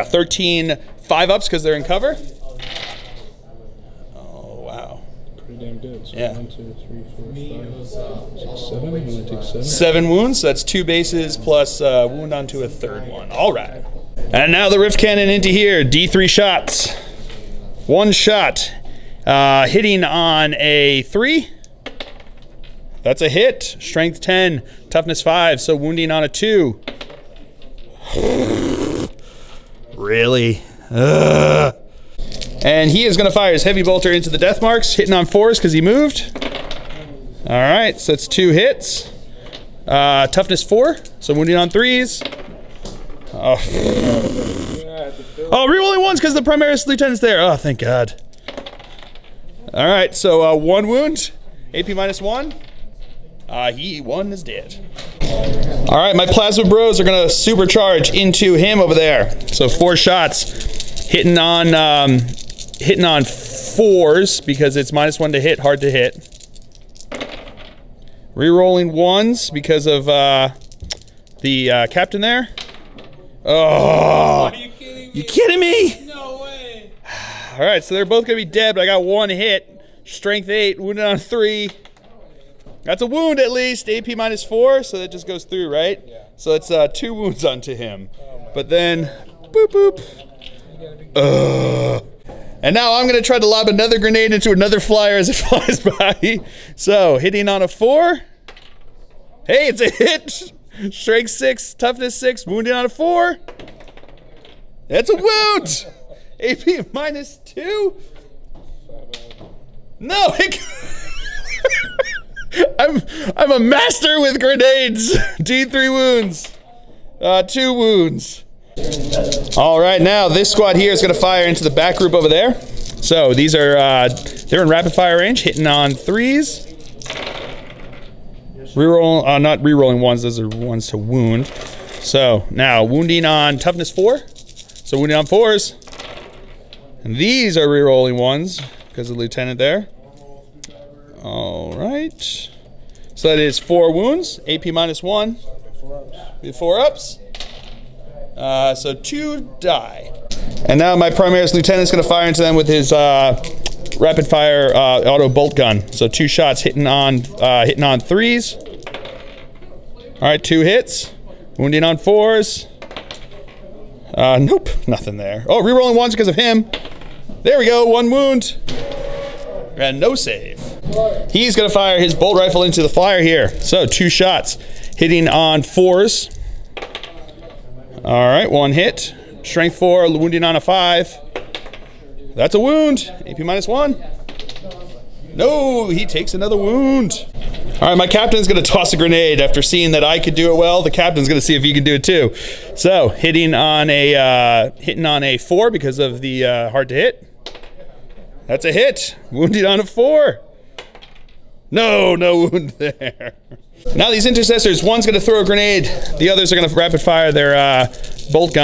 13 5-ups because they're in cover. Oh, wow. Pretty damn good. So Yeah. 1, 2, 3, 4, 5, 6, 7. I'm going to take 7. 7 wounds, so that's 2 bases plus wound onto a 3rd one. All right. And now the Rift Cannon into here. D3 shots. 1 shot. Hitting on a 3. That's a hit. Strength 10, toughness 5, so wounding on a 2. Really? Ugh. And he is going to fire his heavy bolter into the death marks, hitting on 4s because he moved. All right, so that's 2 hits. Toughness 4, so wounding on 3s. Oh, rerolling 1s because the Primaris Lieutenant's there. Oh, thank God. All right, so 1 wound, AP -1. One is dead. All right, my Plasma Bros are gonna supercharge into him over there. So 4 shots, hitting on 4s because it's -1 to hit, hard to hit. Rerolling 1s because of the captain there. Oh, Are you kidding me? you kidding me? No way. All right, so they're both gonna be dead, but I got 1 hit. Strength 8, wounded on 3. That's a wound at least, AP -4, so that just goes through, right? Yeah. So it's 2 wounds onto him. But then, boop, boop. And now I'm gonna try to lob another grenade into another flyer as it flies by. So, hitting on a 4. Hey, it's a hit. Strength 6, toughness 6, wounding on a 4. That's a wound. AP -2. No, I'm a master with grenades. D3 wounds. 2 wounds. All right, now this squad here is going to fire into the back group over there. So these are they're in rapid fire range, hitting on 3s. Reroll, not rerolling ones, those are ones to wound. So now wounding on toughness 4. So wounding on 4s. And these are rerolling ones because of the lieutenant there. All right. So that is 4 wounds, AP -1. 4 ups. So 2 die. And now my Primaris lieutenant is going to fire into them with his rapid fire auto bolt gun. So 2 shots hitting on 3s. All right, 2 hits. Wounding on 4s. Nope, nothing there. Oh, rerolling 1s because of him. There we go, 1 wound. And no save. He's going to fire his bolt rifle into the flyer here. So 2 shots hitting on 4s. All right, 1 hit. Strength 4, wounding on a 5. That's a wound. AP -1. No, he takes another wound. All right, my captain's going to toss a grenade. After seeing that I could do it well, the captain's going to see if he can do it too. So hitting on a 4 because of the hard to hit. That's a hit. Wounded on a 4. No wound there. Now these intercessors, one's going to throw a grenade. The others are going to rapid fire their bolt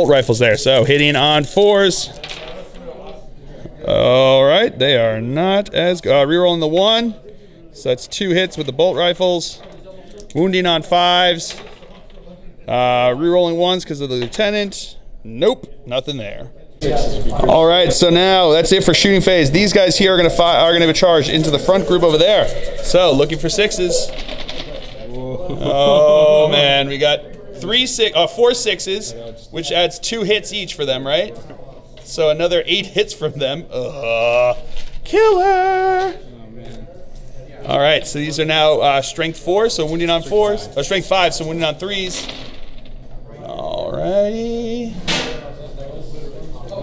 rifles there. So hitting on 4s. All right, they are not as good. Rerolling the 1. So that's 2 hits with the bolt rifles. Wounding on 5s. Rerolling 1s because of the lieutenant. Nope, nothing there. All right, so now that's it for shooting phase. These guys here are going to charge into the front group over there. So looking for 6s. Oh man, we got 4 6s, which adds 2 hits each for them, right? So another 8 hits from them. Killer! All right, so these are now strength 4, so wounding on 4s. Strength 5, so wounding on 3s. All righty.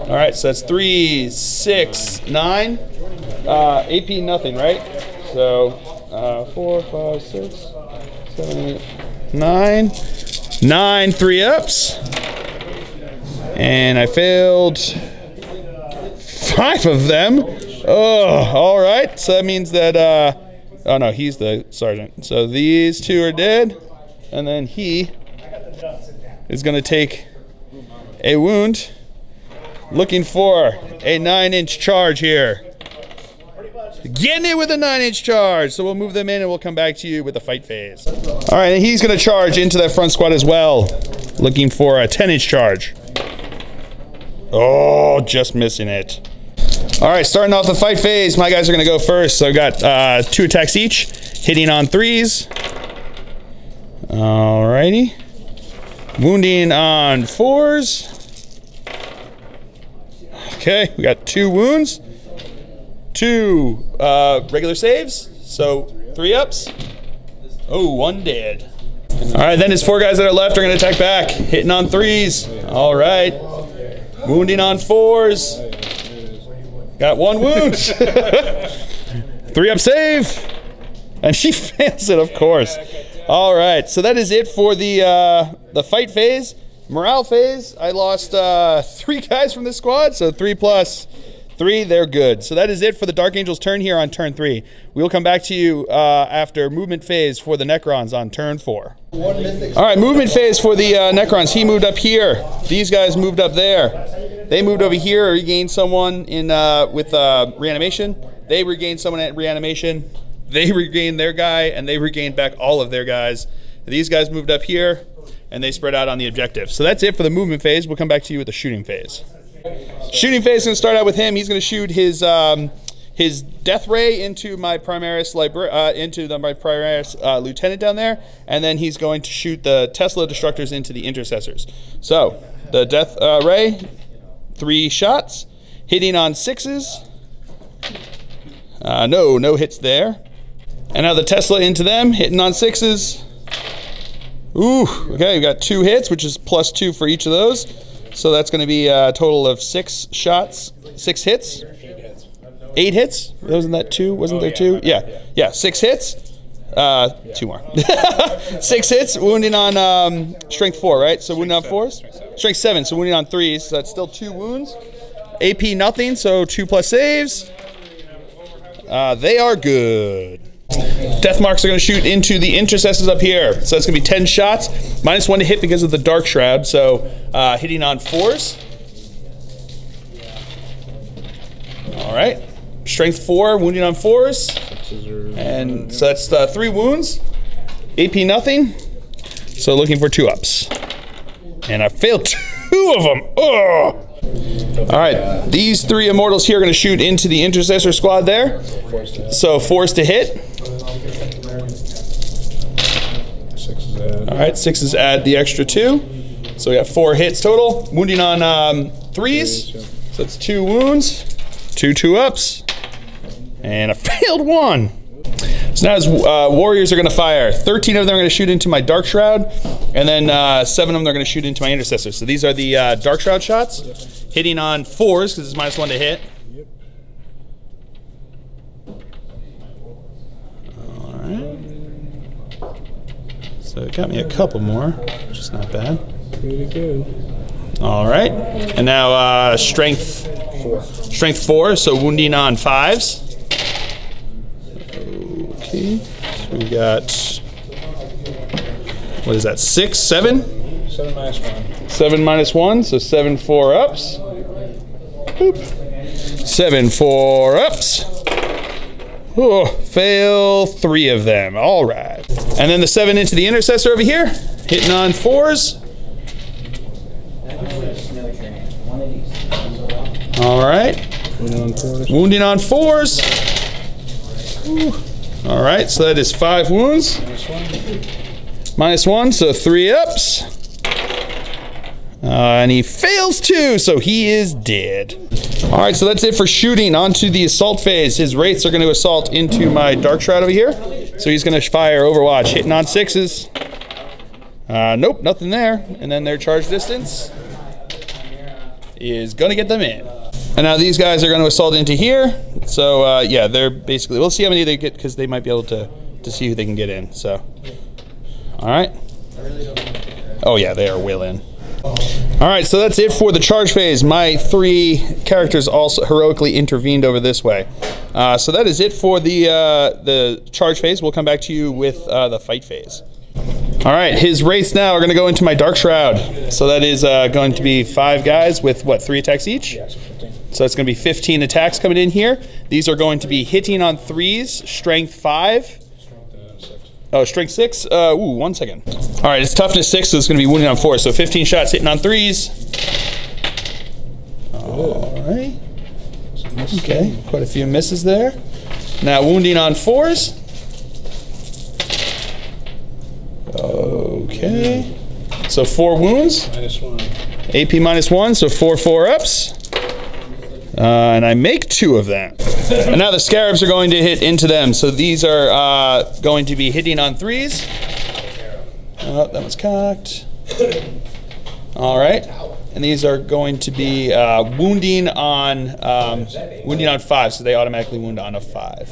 All right, so that's 3, 6, 9. AP nothing, right? So 4, 5, 6, 7, 8, 9. 9 3 ups. And I failed 5 of them. Oh, all right. So that means that, oh no, he's the sergeant. So these 2 are dead. And then he is going to take a wound. Looking for a 9-inch charge here. Getting it with a 9-inch charge. So we'll move them in and we'll come back to you with the fight phase. All right, and he's going to charge into that front squad as well. Looking for a 10-inch charge. Oh, just missing it. All right, starting off the fight phase, my guys are going to go first. So I've got 2 attacks each, hitting on 3s. All righty. Wounding on 4s. Okay, we got 2 wounds. 2 regular saves, so 3 ups. Oh, 1 dead. All right, then his 4 guys that are left are going to attack back, hitting on 3s. All right, wounding on 4s. Got 1 wound. 3 up save, and she fails it, of course. All right, so that is it for the fight phase. Morale phase, I lost 3 guys from this squad, so 3 plus 3, they're good. So that is it for the Dark Angel's turn here on turn 3. We'll come back to you after movement phase for the Necrons on turn 4. All right, movement phase for the Necrons. He moved up here. These guys moved up there. They moved over here, regained someone in with reanimation. They regained someone at reanimation. They regained their guy, and they regained back all of their guys. These guys moved up here, and they spread out on the objective. So that's it for the movement phase. We'll come back to you with the shooting phase. Shooting phase is going to start out with him. He's going to shoot his death ray into my Primaris lieutenant down there, and then he's going to shoot the Tesla destructors into the intercessors. So the death ray, 3 shots, hitting on 6s. No hits there. And now the Tesla into them, hitting on 6s. Ooh, okay, we got 2 hits, which is +2 for each of those. So that's going to be a total of 6 shots, 6 hits. 8 hits? Wasn't that 2? Wasn't there 2? Yeah, 6 hits. 2 more. 6 hits, wounding on strength 4, right? So wounding on 4s? Strength 7, so wounding on 3s. So that's still 2 wounds. AP nothing, so 2 plus saves. They are good. Death marks are going to shoot into the intercessors up here. So it's going to be 10 shots. -1 to hit because of the Dark Shroud. So hitting on 4s. All right. Strength 4, wounding on 4s. And so that's 3 wounds. AP nothing. So looking for 2-ups. And I failed 2 of them. Ugh. All right. These 3 immortals here are going to shoot into the intercessor squad there. So 4s to hit. All right, 6s add the extra 2. So we got 4 hits total. Wounding on 3s. So that's 2 wounds, 2 2-ups, and I failed 1. So now his warriors are going to fire. 13 of them are going to shoot into my Dark Shroud, and then 7 of them are going to shoot into my intercessors. So these are the Dark Shroud shots, hitting on 4s because it's -1 to hit. All right. So it got me a couple more, which is not bad. Pretty good. All right, and now strength 4, so wounding on 5s. Okay, so we got, what is that, 6, 7? 7 -1. 7 -1, so 7 4-ups. Boop. 7 4-ups. Oh, fail 3 of them. All right. And then the 7 into the intercessor over here, hitting on 4s. All right. Wounding on 4s. Ooh. All right, so that is 5 wounds. -1, so 3-ups. And he fails 2, so he is dead. All right, so that's it for shooting. On to the assault phase. His wraiths are going to assault into my Dark Shroud over here. So he's going to fire Overwatch, hitting on 6s. Nope, nothing there. And then their charge distance is going to get them in. And now these guys are going to assault into here. So yeah, they're basically, we'll see how many they get because they might be able to see who they can get in. So, all right. Oh yeah, they are well in. All right, so that's it for the charge phase. My 3 characters also heroically intervened over this way. So that is it for the charge phase. We'll come back to you with the fight phase. All right, his wraiths now are going to go into my Dark Shroud. So that is going to be 5 guys with, what, 3 attacks each? Yes, 15. So it's going to be 15 attacks coming in here. These are going to be hitting on 3s, strength 5. Oh, strength 6. Ooh, 1 second. All right, it's toughness 6, so it's going to be wounding on 4. So 15 shots hitting on 3s. All right. Okay, quite a few misses there. Now wounding on 4s. Okay. So 4 wounds. -1. AP -1, so 4 4-ups. And I make 2 of them. And now the scarabs are going to hit into them. So these are going to be hitting on 3s. Oh, that was cocked. All right. And these are going to be wounding on 5, so they automatically wound on a 5.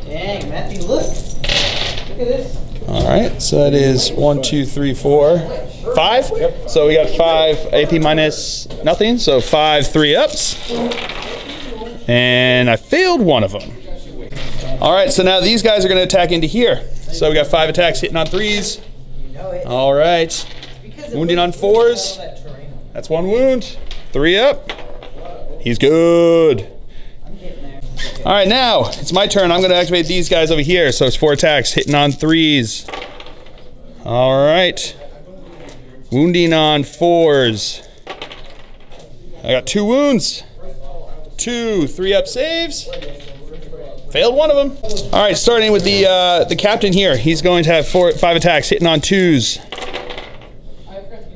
Dang, Matthew, look. Look at this. All right, so that is 1, 2, 3, 4, 5. Yep. So we got 5 AP minus nothing, so 5 3-ups. And I failed 1 of them. All right, so now these guys are going to attack into here. So we got 5 attacks hitting on 3s. All right, wounding on 4s. That's 1 wound. 3-up. He's good. All right, now it's my turn. I'm going to activate these guys over here. So it's 4 attacks, hitting on 3s. All right. Wounding on 4s. I got 2 wounds. 2 3-up saves. Failed 1 of them. All right, starting with the captain here. He's going to have 5 attacks, hitting on 2s.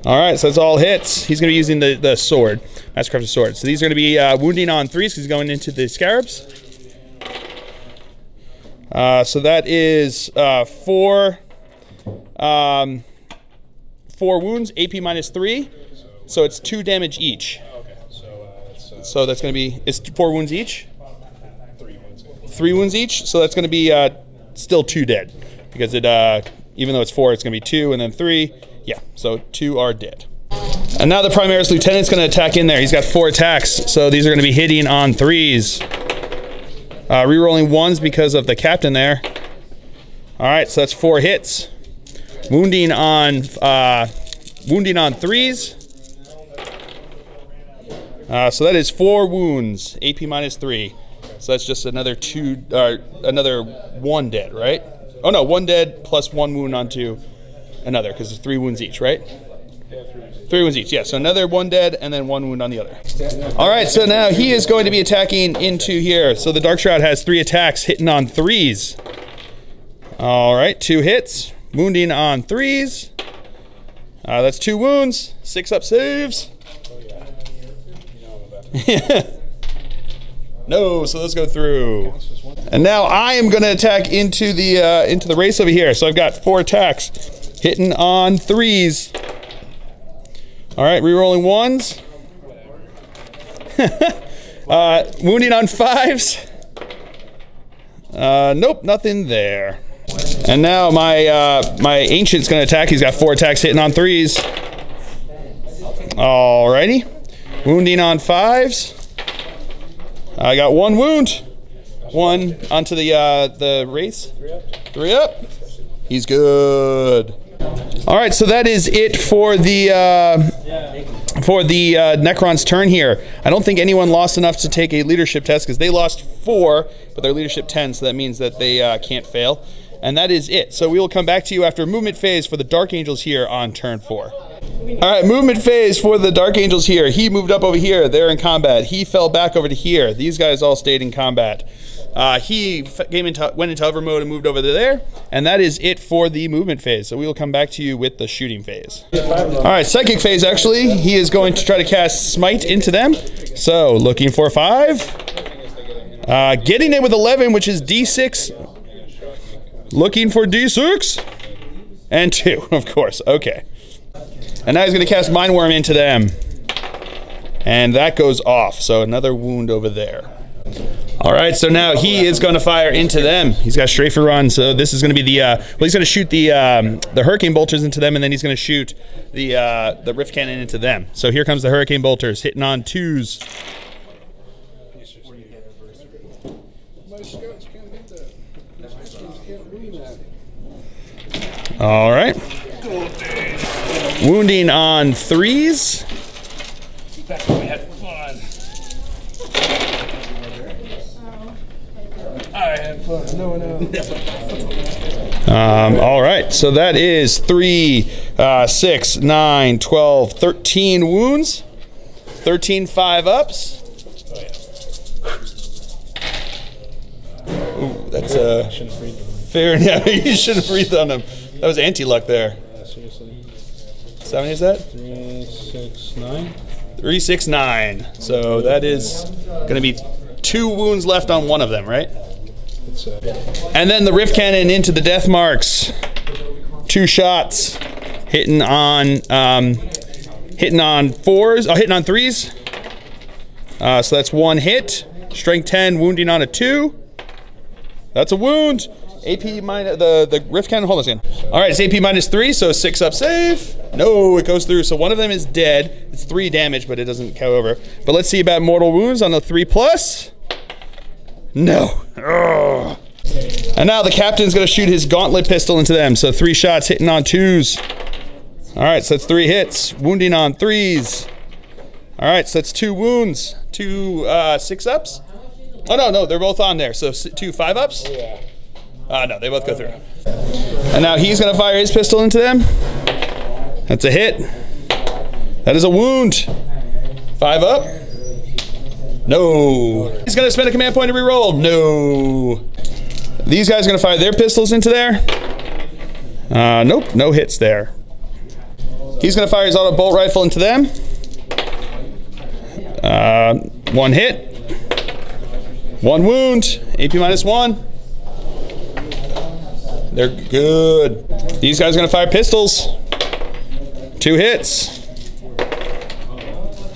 All right, so that's all hits. He's going to be using the sword, Mastercrafted sword. So these are going to be wounding on 3s because he's going into the scarabs. So that is 4 wounds, AP minus 3. So it's 2 damage each. So that's going to be, it's 4 wounds each? 3 wounds each. So that's going to be still 2 dead. Because it, even though it's 4, it's going to be 2 and then 3. Yeah, so 2 are dead. And now the Primaris Lieutenant's going to attack in there. He's got 4 attacks. So these are going to be hitting on 3s. Rerolling 1s because of the captain there. All right, so that's 4 hits. Wounding on 3s. So that is 4 wounds, AP -3. So that's just another 1 dead, right? Oh no, 1 dead plus 1 wound onto another, because it's 3 wounds each, right? 3 wounds each, yeah. So another 1 dead and then 1 wound on the other. All right, so now he is going to be attacking into here. So the Dark Shroud has 3 attacks hitting on 3s. All right, 2 hits, wounding on 3s. That's 2 wounds, 6 up saves. No, so let's go through. And now I am going to attack into the race over here. So I've got 4 attacks hitting on 3s. All right, rerolling 1s. Wounding on 5s. Nope, nothing there. And now my Ancient's going to attack. He's got 4 attacks hitting on 3s. Alrighty. Wounding on 5s. I got 1 wound. 1 onto the race. 3 up. He's good. All right, so that is it for the Necron's turn here. I don't think anyone lost enough to take a leadership test, because they lost 4, but they're leadership 10, so that means that they can't fail. And that is it. So we will come back to you after movement phase for the Dark Angels here on turn 4. All right, movement phase for the Dark Angels here. He moved up over here. They're in combat. He fell back over to here. These guys all stayed in combat. He went into hover mode and moved over to there. And that is it for the movement phase. So we will come back to you with the shooting phase. All right, psychic phase, actually. He is going to try to cast Smite into them. So looking for 5. Getting it with 11, which is D6. Looking for D6. And 2, of course. Okay. And now he's going to cast Mind Worm into them. And that goes off. So another wound over there. All right, so now he is going to fire into them. He's got strafe run. So this is going to be the, well, he's going to shoot the Hurricane Bolters into them, and then he's going to shoot the Rift Cannon into them. So here comes the Hurricane Bolters, hitting on 2s. All right. Wounding on 3s. We had fun. I had fun. No. All right, so that is 3, 6, 9, 12, 13 wounds. 13 5-ups. Ooh, that's fair. Yeah, you should have breathed on him. That was anti-luck there. So how many is that? 3, 6, 9. 3, 6, 9. So that is going to be 2 wounds left on one of them, right? And then the Rift Cannon into the death marks. 2 shots, hitting on 4s. Oh, hitting on 3s. So that's 1 hit. Strength 10, wounding on a 2. That's a wound. AP minus the Rift Cannon. Hold on a second. All right, it's AP -3, so 6 up save. No, it goes through. So one of them is dead. It's 3 damage, but it doesn't go over. But let's see about mortal wounds on the 3+. No. Ugh. And now the captain's going to shoot his gauntlet pistol into them. So 3 shots hitting on 2s. All right, so that's 3 hits. Wounding on 3s. All right, so that's 2 wounds. 2 6-ups. Oh, no, they're both on there. So 2 5-ups? Yeah. No, they both go through. And now he's going to fire his pistol into them. That's a hit. That is a wound. 5 up. No. He's going to spend a command point to reroll. No. These guys are going to fire their pistols into there. Nope, no hits there. He's going to fire his auto bolt rifle into them. 1 hit. 1 wound. AP -1. They're good. These guys are going to fire pistols. 2 hits.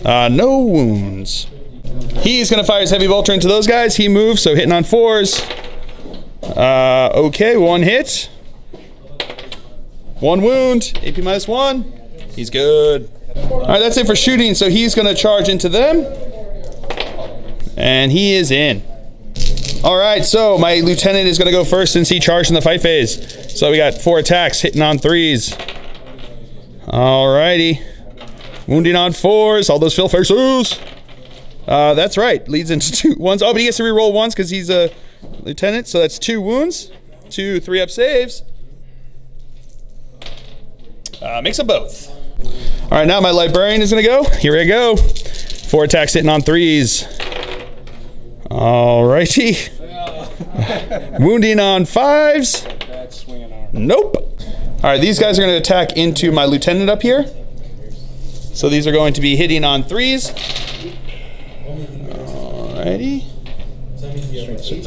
No wounds. He's going to fire his heavy bolter into those guys. He moves, so hitting on 4s. Okay, 1 hit. 1 wound. AP -1. He's good. All right, that's it for shooting. So he's going to charge into them. And he is in. All right, so my lieutenant is going to go first since he charged in the fight phase. So we got 4 attacks hitting on 3s. All righty. Wounding on 4s. All those fill faces. That's right. Leads into 2 1s. Oh, but he gets to reroll 1s because he's a lieutenant. So that's 2 wounds. 2 3-up saves. Makes them both. All right, now my librarian is going to go. Here I go. 4 attacks hitting on 3s. All righty. Wounding on 5s. Nope. All right, these guys are going to attack into my lieutenant up here. So these are going to be hitting on 3s. All righty.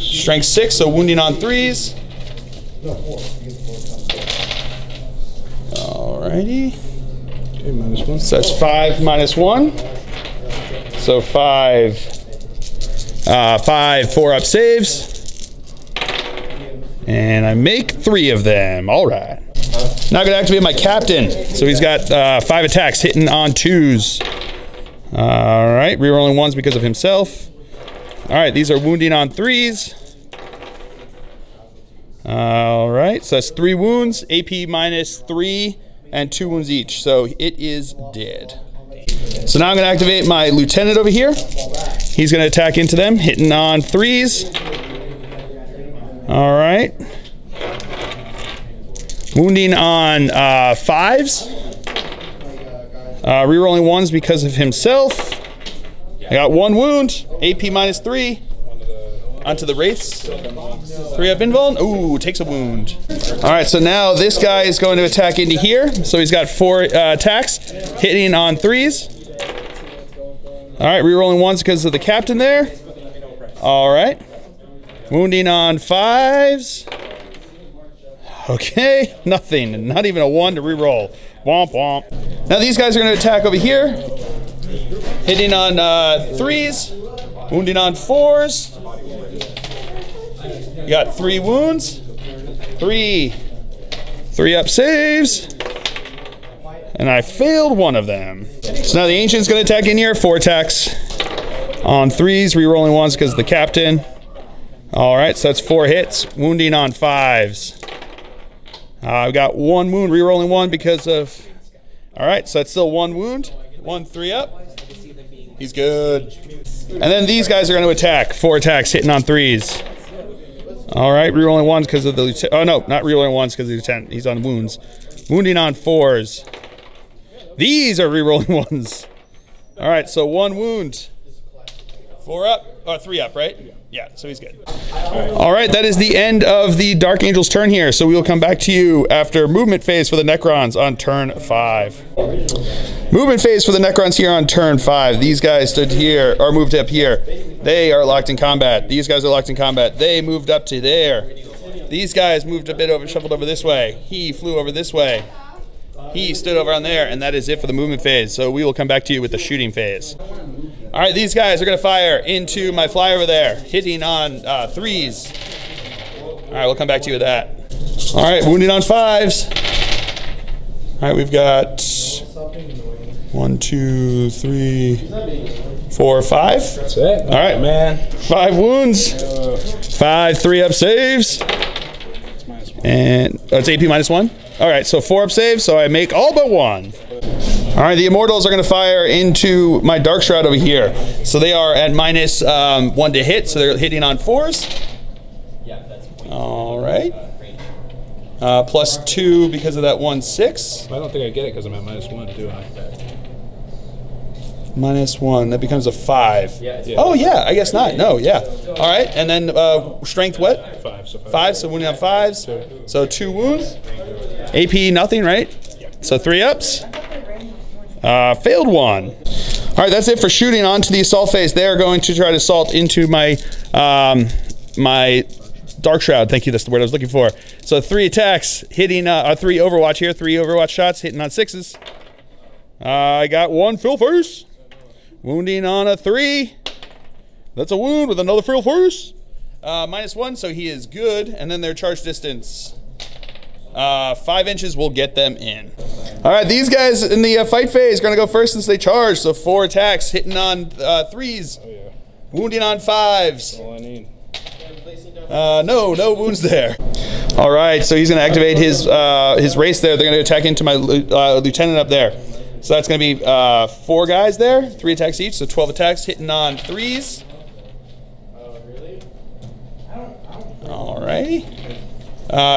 Strength 6, so wounding on 3s. All righty. Okay, -1. So that's 5 -1. So 5 4-up saves. And I make 3 of them. All right. Now I'm going to activate my captain. So he's got 5 attacks hitting on 2s. All right. Rerolling 1s because of himself. All right. These are wounding on 3s. All right. So that's 3 wounds. AP -3 and 2 wounds each. So it is dead. So now I'm going to activate my lieutenant over here. He's going to attack into them, hitting on 3s. All right. Wounding on 5s. Rerolling 1s because of himself. I got 1 wound. AP -3. Onto the wraiths. 3-up invuln. Ooh, takes a wound. All right, so now this guy is going to attack into here. So he's got 4 attacks, hitting on 3s. All right, rerolling 1s because of the captain there. All right. Wounding on 5s. Okay, nothing. Not even a 1 to reroll. Womp womp. Now these guys are going to attack over here. Hitting on 3s. Wounding on 4s. You got 3 wounds. 3 3-up saves. And I failed 1 of them. So now the Ancient's going to attack in here. 4 attacks on 3s, rerolling 1s because of the captain. All right, so that's 4 hits. Wounding on 5s. I've got 1 wound, rerolling 1 because of... All right, so that's still 1 wound. 1 3-up. He's good. And then these guys are going to attack. 4 attacks, hitting on 3s. All right, rerolling 1s because of the lieutenant. Oh, no, not rerolling 1s because of the lieutenant. He's on wounds. Wounding on 4s. These are rerolling 1s. All right, so 1 wound. 4-up, or 3-up, right? Yeah, so he's good. All right, that is the end of the Dark Angel's turn here. So we will come back to you after movement phase for the Necrons on turn 5. Movement phase for the Necrons here on turn 5. These guys stood here, or moved up here. They are locked in combat. These guys are locked in combat. They moved up to there. These guys moved a bit over, shuffled over this way. He flew over this way. He stood over on there, and that is it for the movement phase. So we will come back to you with the shooting phase. All right, these guys are going to fire into my fly over there, hitting on 3s. All right, we'll come back to you with that. All right, wounding on 5s. All right, we've got 1, 2, 3, 4, 5. That's it. All right, man. 5 wounds. 5 3-up saves. And it's AP -1. All right, so 4-up saves, so I make all but 1. All right, the Immortals are going to fire into my Dark Shroud over here. So they are at -1 to hit, so they're hitting on 4s. All right. +2 because of that 1/6. I don't think I get it because I'm at -1, do I? -1, that becomes a 5. Yeah. Oh yeah, I guess not. No, yeah. All right, and then strength what? 5. So 5, so wounding on 5s. So 2 wounds. AP nothing, right? Yeah. So 3-ups. Failed 1. All right, that's it for shooting onto the assault phase. They are going to try to assault into my my Dark Shroud. Thank you, that's the word I was looking for. So 3 attacks, hitting 3 Overwatch here, 3 Overwatch shots, hitting on 6s. I got 1 fill face. Wounding on a 3. That's a wound with another fill face. -1, so he is good. And then their charge distance. 5 inches will get them in. All right, these guys in the fight phase are going to go first since they charge. So 4 attacks, hitting on 3s. Oh, yeah. Wounding on 5s. All I need. No wounds there. All right, so he's going to activate his race there. They're going to attack into my lieutenant up there. So that's going to be 4 guys there, 3 attacks each, so 12 attacks, hitting on 3s. Alrighty.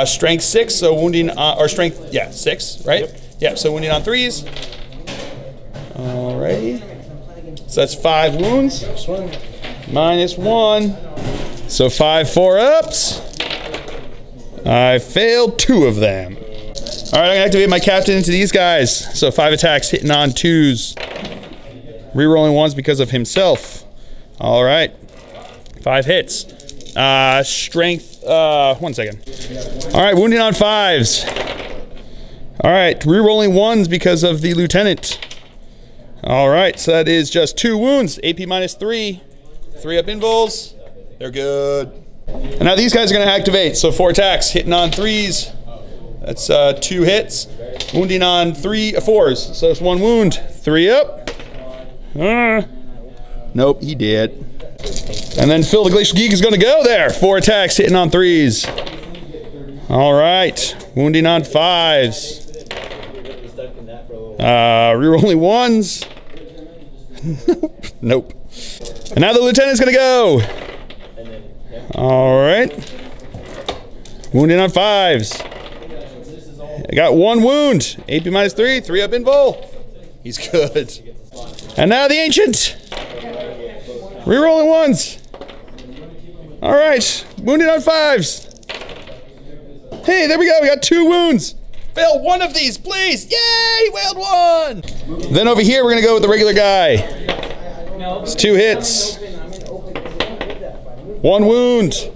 Strength 6, so wounding, or strength, yeah, 6, right? Yep. Yeah, so wounding on 3s. Alrighty. So that's 5 wounds. -1. So 5 4-ups. I failed 2 of them. All right, I'm gonna activate my captain into these guys. So 5 attacks, hitting on 2s. Rerolling 1s because of himself. All right, 5 hits. Strength, 1 second. All right, wounding on 5s. All right, rerolling 1s because of the lieutenant. All right, so that is just 2 wounds. AP -3. 3-up invuls. They're good. And now these guys are going to activate. So 4 attacks, hitting on 3s. That's 2 hits. Wounding on 4s. So it's 1 wound. 3 up. Nope, he did. And then Phil the Glacial Geek is going to go there. 4 attacks, hitting on 3s. All right. Wounding on 5s. Rerolling 1s. Nope. And now the lieutenant's going to go. All right. Wounding on 5s. I got 1 wound. AP -3, 3-up invul. He's good. And now the ancient. Rerolling 1s. All right. Wounded on 5s. Hey, there we go. We got 2 wounds. Fail 1 of these, please. Yay, he wailed 1. Then over here, we're going to go with the regular guy. It's 2 hits. 1 wound.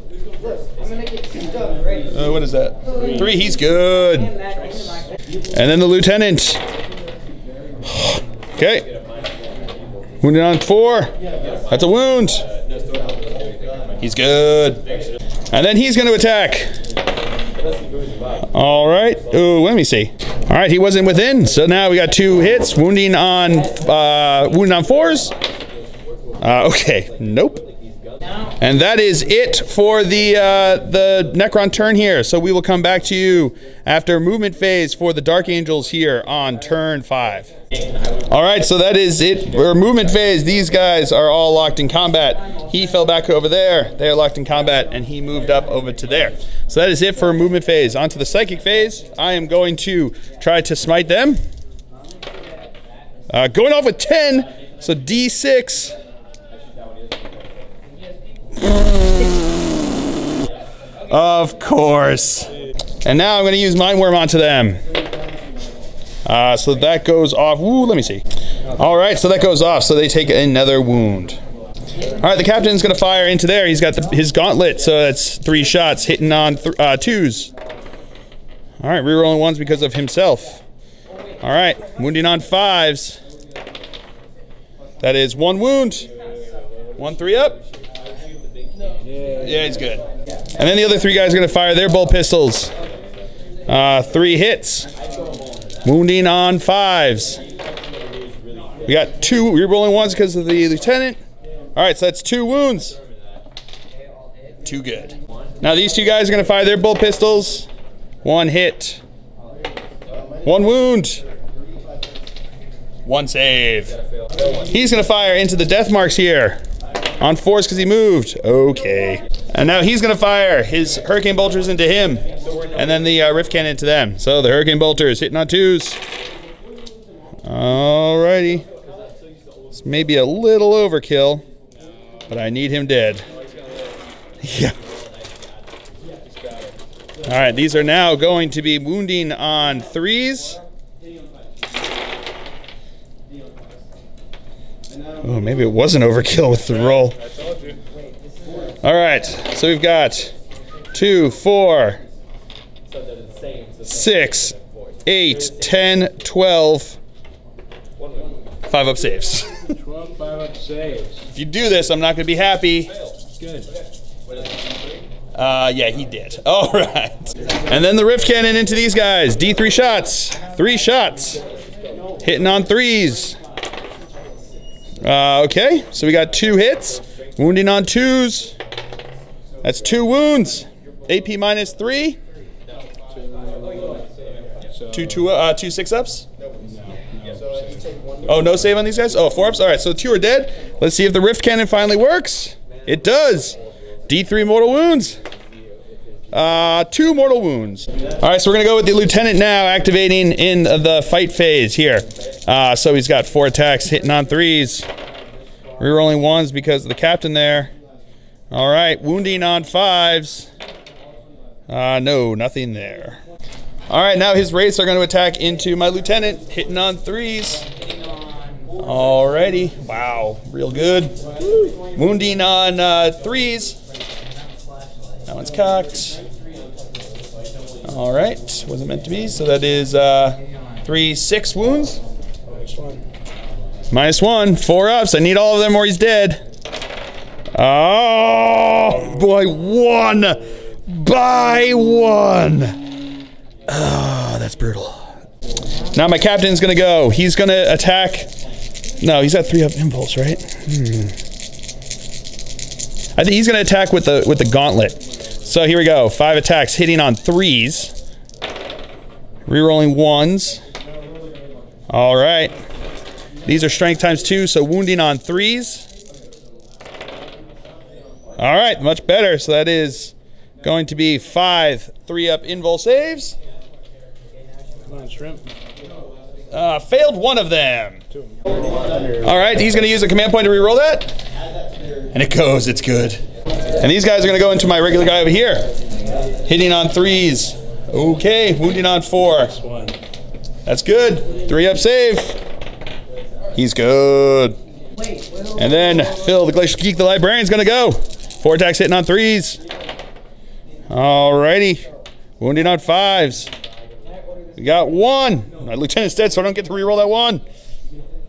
What is that? 3, he's good. And then the lieutenant. Okay. Wounded on 4. That's a wound. He's good. And then he's going to attack. All right. Ooh, let me see. All right, he wasn't within, so now we got 2 hits. Wounding on 4s. Okay. Nope. And that is it for the Necron turn here. So we will come back to you after movement phase for the Dark Angels here on turn 5. All right, so that is it for movement phase. These guys are all locked in combat. He fell back over there. They are locked in combat, and he moved up over to there. So that is it for movement phase. On to the psychic phase. I am going to try to smite them. Going off with 10, so D6. Of course. And now I'm going to use Mind Worm onto them. So that goes off. Ooh, let me see. All right, so that goes off. So they take another wound. All right, the captain's going to fire into there. He's got his gauntlet, so that's 3 shots, hitting on 2s. All right, rerolling 1s because of himself. All right, wounding on 5s. That is 1 wound. 1 3-up. Yeah, he's good. And then the other 3 guys are going to fire their bolt pistols. 3 hits. Wounding on 5s. We got 2 rerolling 1s because of the lieutenant. All right, so that's 2 wounds. 2 good. Now these 2 guys are going to fire their bolt pistols. 1 hit. 1 wound. 1 save. He's going to fire into the death marks here. On 4s because he moved. Okay. And now he's going to fire his Hurricane Bolters into him. And then the Rift Cannon into them. So the Hurricane Bolters hitting on 2s. Alrighty. This may be a little overkill, but I need him dead. Yeah. Alright, these are now going to be wounding on 3s. Oh, maybe it wasn't overkill with the roll. All right, so we've got 2, 4, 6, 8, 10, 12, 5-up saves. 12 5-up saves. If you do this, I'm not going to be happy. Good. Yeah, he did. All right. And then the Rift Cannon into these guys. D3 shots. 3 shots. Hitting on 3s. Okay, so we got 2 hits. Wounding on 2s. That's 2 wounds. AP minus 3. 2 6-ups. Oh, no save on these guys? Oh, 4-ups? All right, so 2 are dead. Let's see if the Rift Cannon finally works. It does. D3 mortal wounds. 2 mortal wounds. All right, so we're going to go with the Lieutenant now, activating in the fight phase here. So he's got 4 attacks, hitting on 3s. Rerolling 1s because of the captain there. All right, wounding on 5s. No, nothing there. All right, now his wraiths are going to attack into my Lieutenant, hitting on 3s. Alrighty, wow, real good. Wounding on 3s. That one's cocked. All right, wasn't meant to be. So that is 3 6 wounds. -1, 4 ups. I need all of them or he's dead. Oh boy, 1 by 1. Oh, that's brutal. Now my captain's gonna go. He's gonna attack. No, he's got 3 up impulse, right? I think he's gonna attack with the gauntlet. So here we go. 5 attacks, hitting on 3s. Rerolling 1s. All right. These are strength times 2, so wounding on 3s. All right, much better. So that is going to be 5 3-up invul saves. Come on, shrimp. Failed 1 of them. All right, he's going to use a command point to reroll that. And it goes, it's good. And these guys are going to go into my regular guy over here. Hitting on 3s. Okay, wounding on 4. That's good. 3-up save. He's good. And then Phil, the Glacial Geek, the Librarian, is going to go. 4 attacks hitting on 3s. Alrighty. Wounding on 5s. We got 1. My Lieutenant's dead, so I don't get to reroll that 1.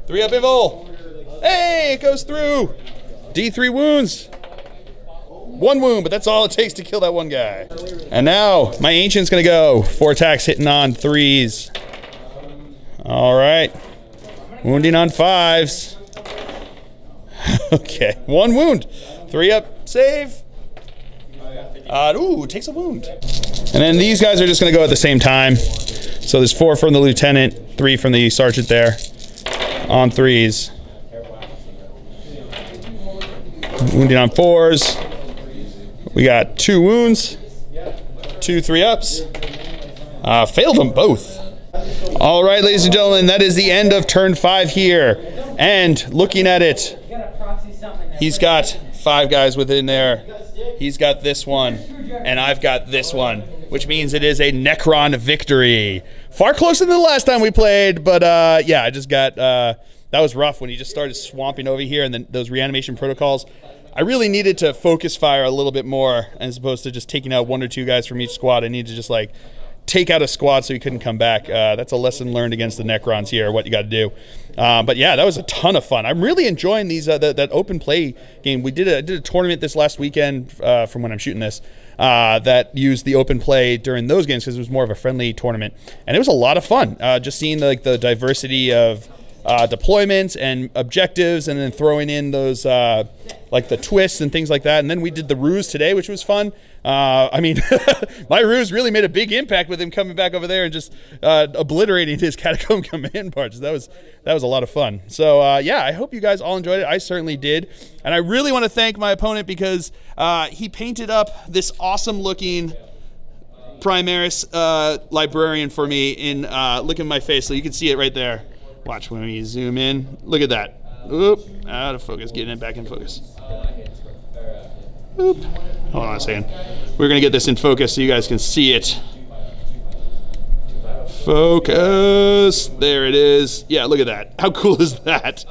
3-up invul. Hey, it goes through. D3 wounds. 1 wound, but that's all it takes to kill that 1 guy. And now my Ancient's gonna go. 4 attacks hitting on 3s. All right. Wounding on 5s. Okay, 1 wound. 3-up save. Ooh, takes a wound. And then these guys are just gonna go at the same time. So there's 4 from the Lieutenant, 3 from the Sergeant there. On 3s. Wounding on 4s. We got 2 wounds. 2 3-ups. Failed them both. All right, ladies and gentlemen, that is the end of turn 5 here. And looking at it, he's got 5 guys within there. He's got this one, and I've got this one, which means it is a Necron victory. Far closer than the last time we played, but yeah, I just got, that was rough when he just started swamping over here, and then those reanimation protocols. I really needed to focus fire a little bit more as opposed to just taking out 1 or 2 guys from each squad. I needed to just like take out a squad so he couldn't come back. That's a lesson learned against the Necrons here, what you got to do. But yeah, that was a ton of fun. I'm really enjoying these that open play game. I did a tournament this last weekend from when I'm shooting this that used the open play during those games because it was more of a friendly tournament, and it was a lot of fun. Just seeing like the diversity of deployments and objectives, and then throwing in those like the twists and things like that. And then we did the ruse today, which was fun. I mean, my ruse really made a big impact with him coming back over there and just obliterating his catacomb command parts. That was a lot of fun. So yeah, I hope you guys all enjoyed it. I certainly did. And I really want to thank my opponent because he painted up this awesome looking Primaris Librarian for me in look at my face so you can see it right there. Watch when we zoom in. Look at that. Oop, out of focus. Getting it back in focus. Oop. Hold on a second. We're going to get this in focus so you guys can see it. Focus. There it is. Yeah, look at that. How cool is that?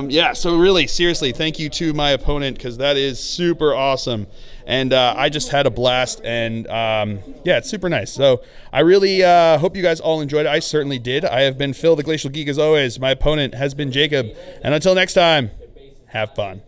Yeah, so really, seriously, thank you to my opponent because that is super awesome. And I just had a blast, and yeah, it's super nice. So I really hope you guys all enjoyed it. I certainly did. I have been Phil, the Glacial Geek, as always. My opponent has been Jacob. And until next time, have fun.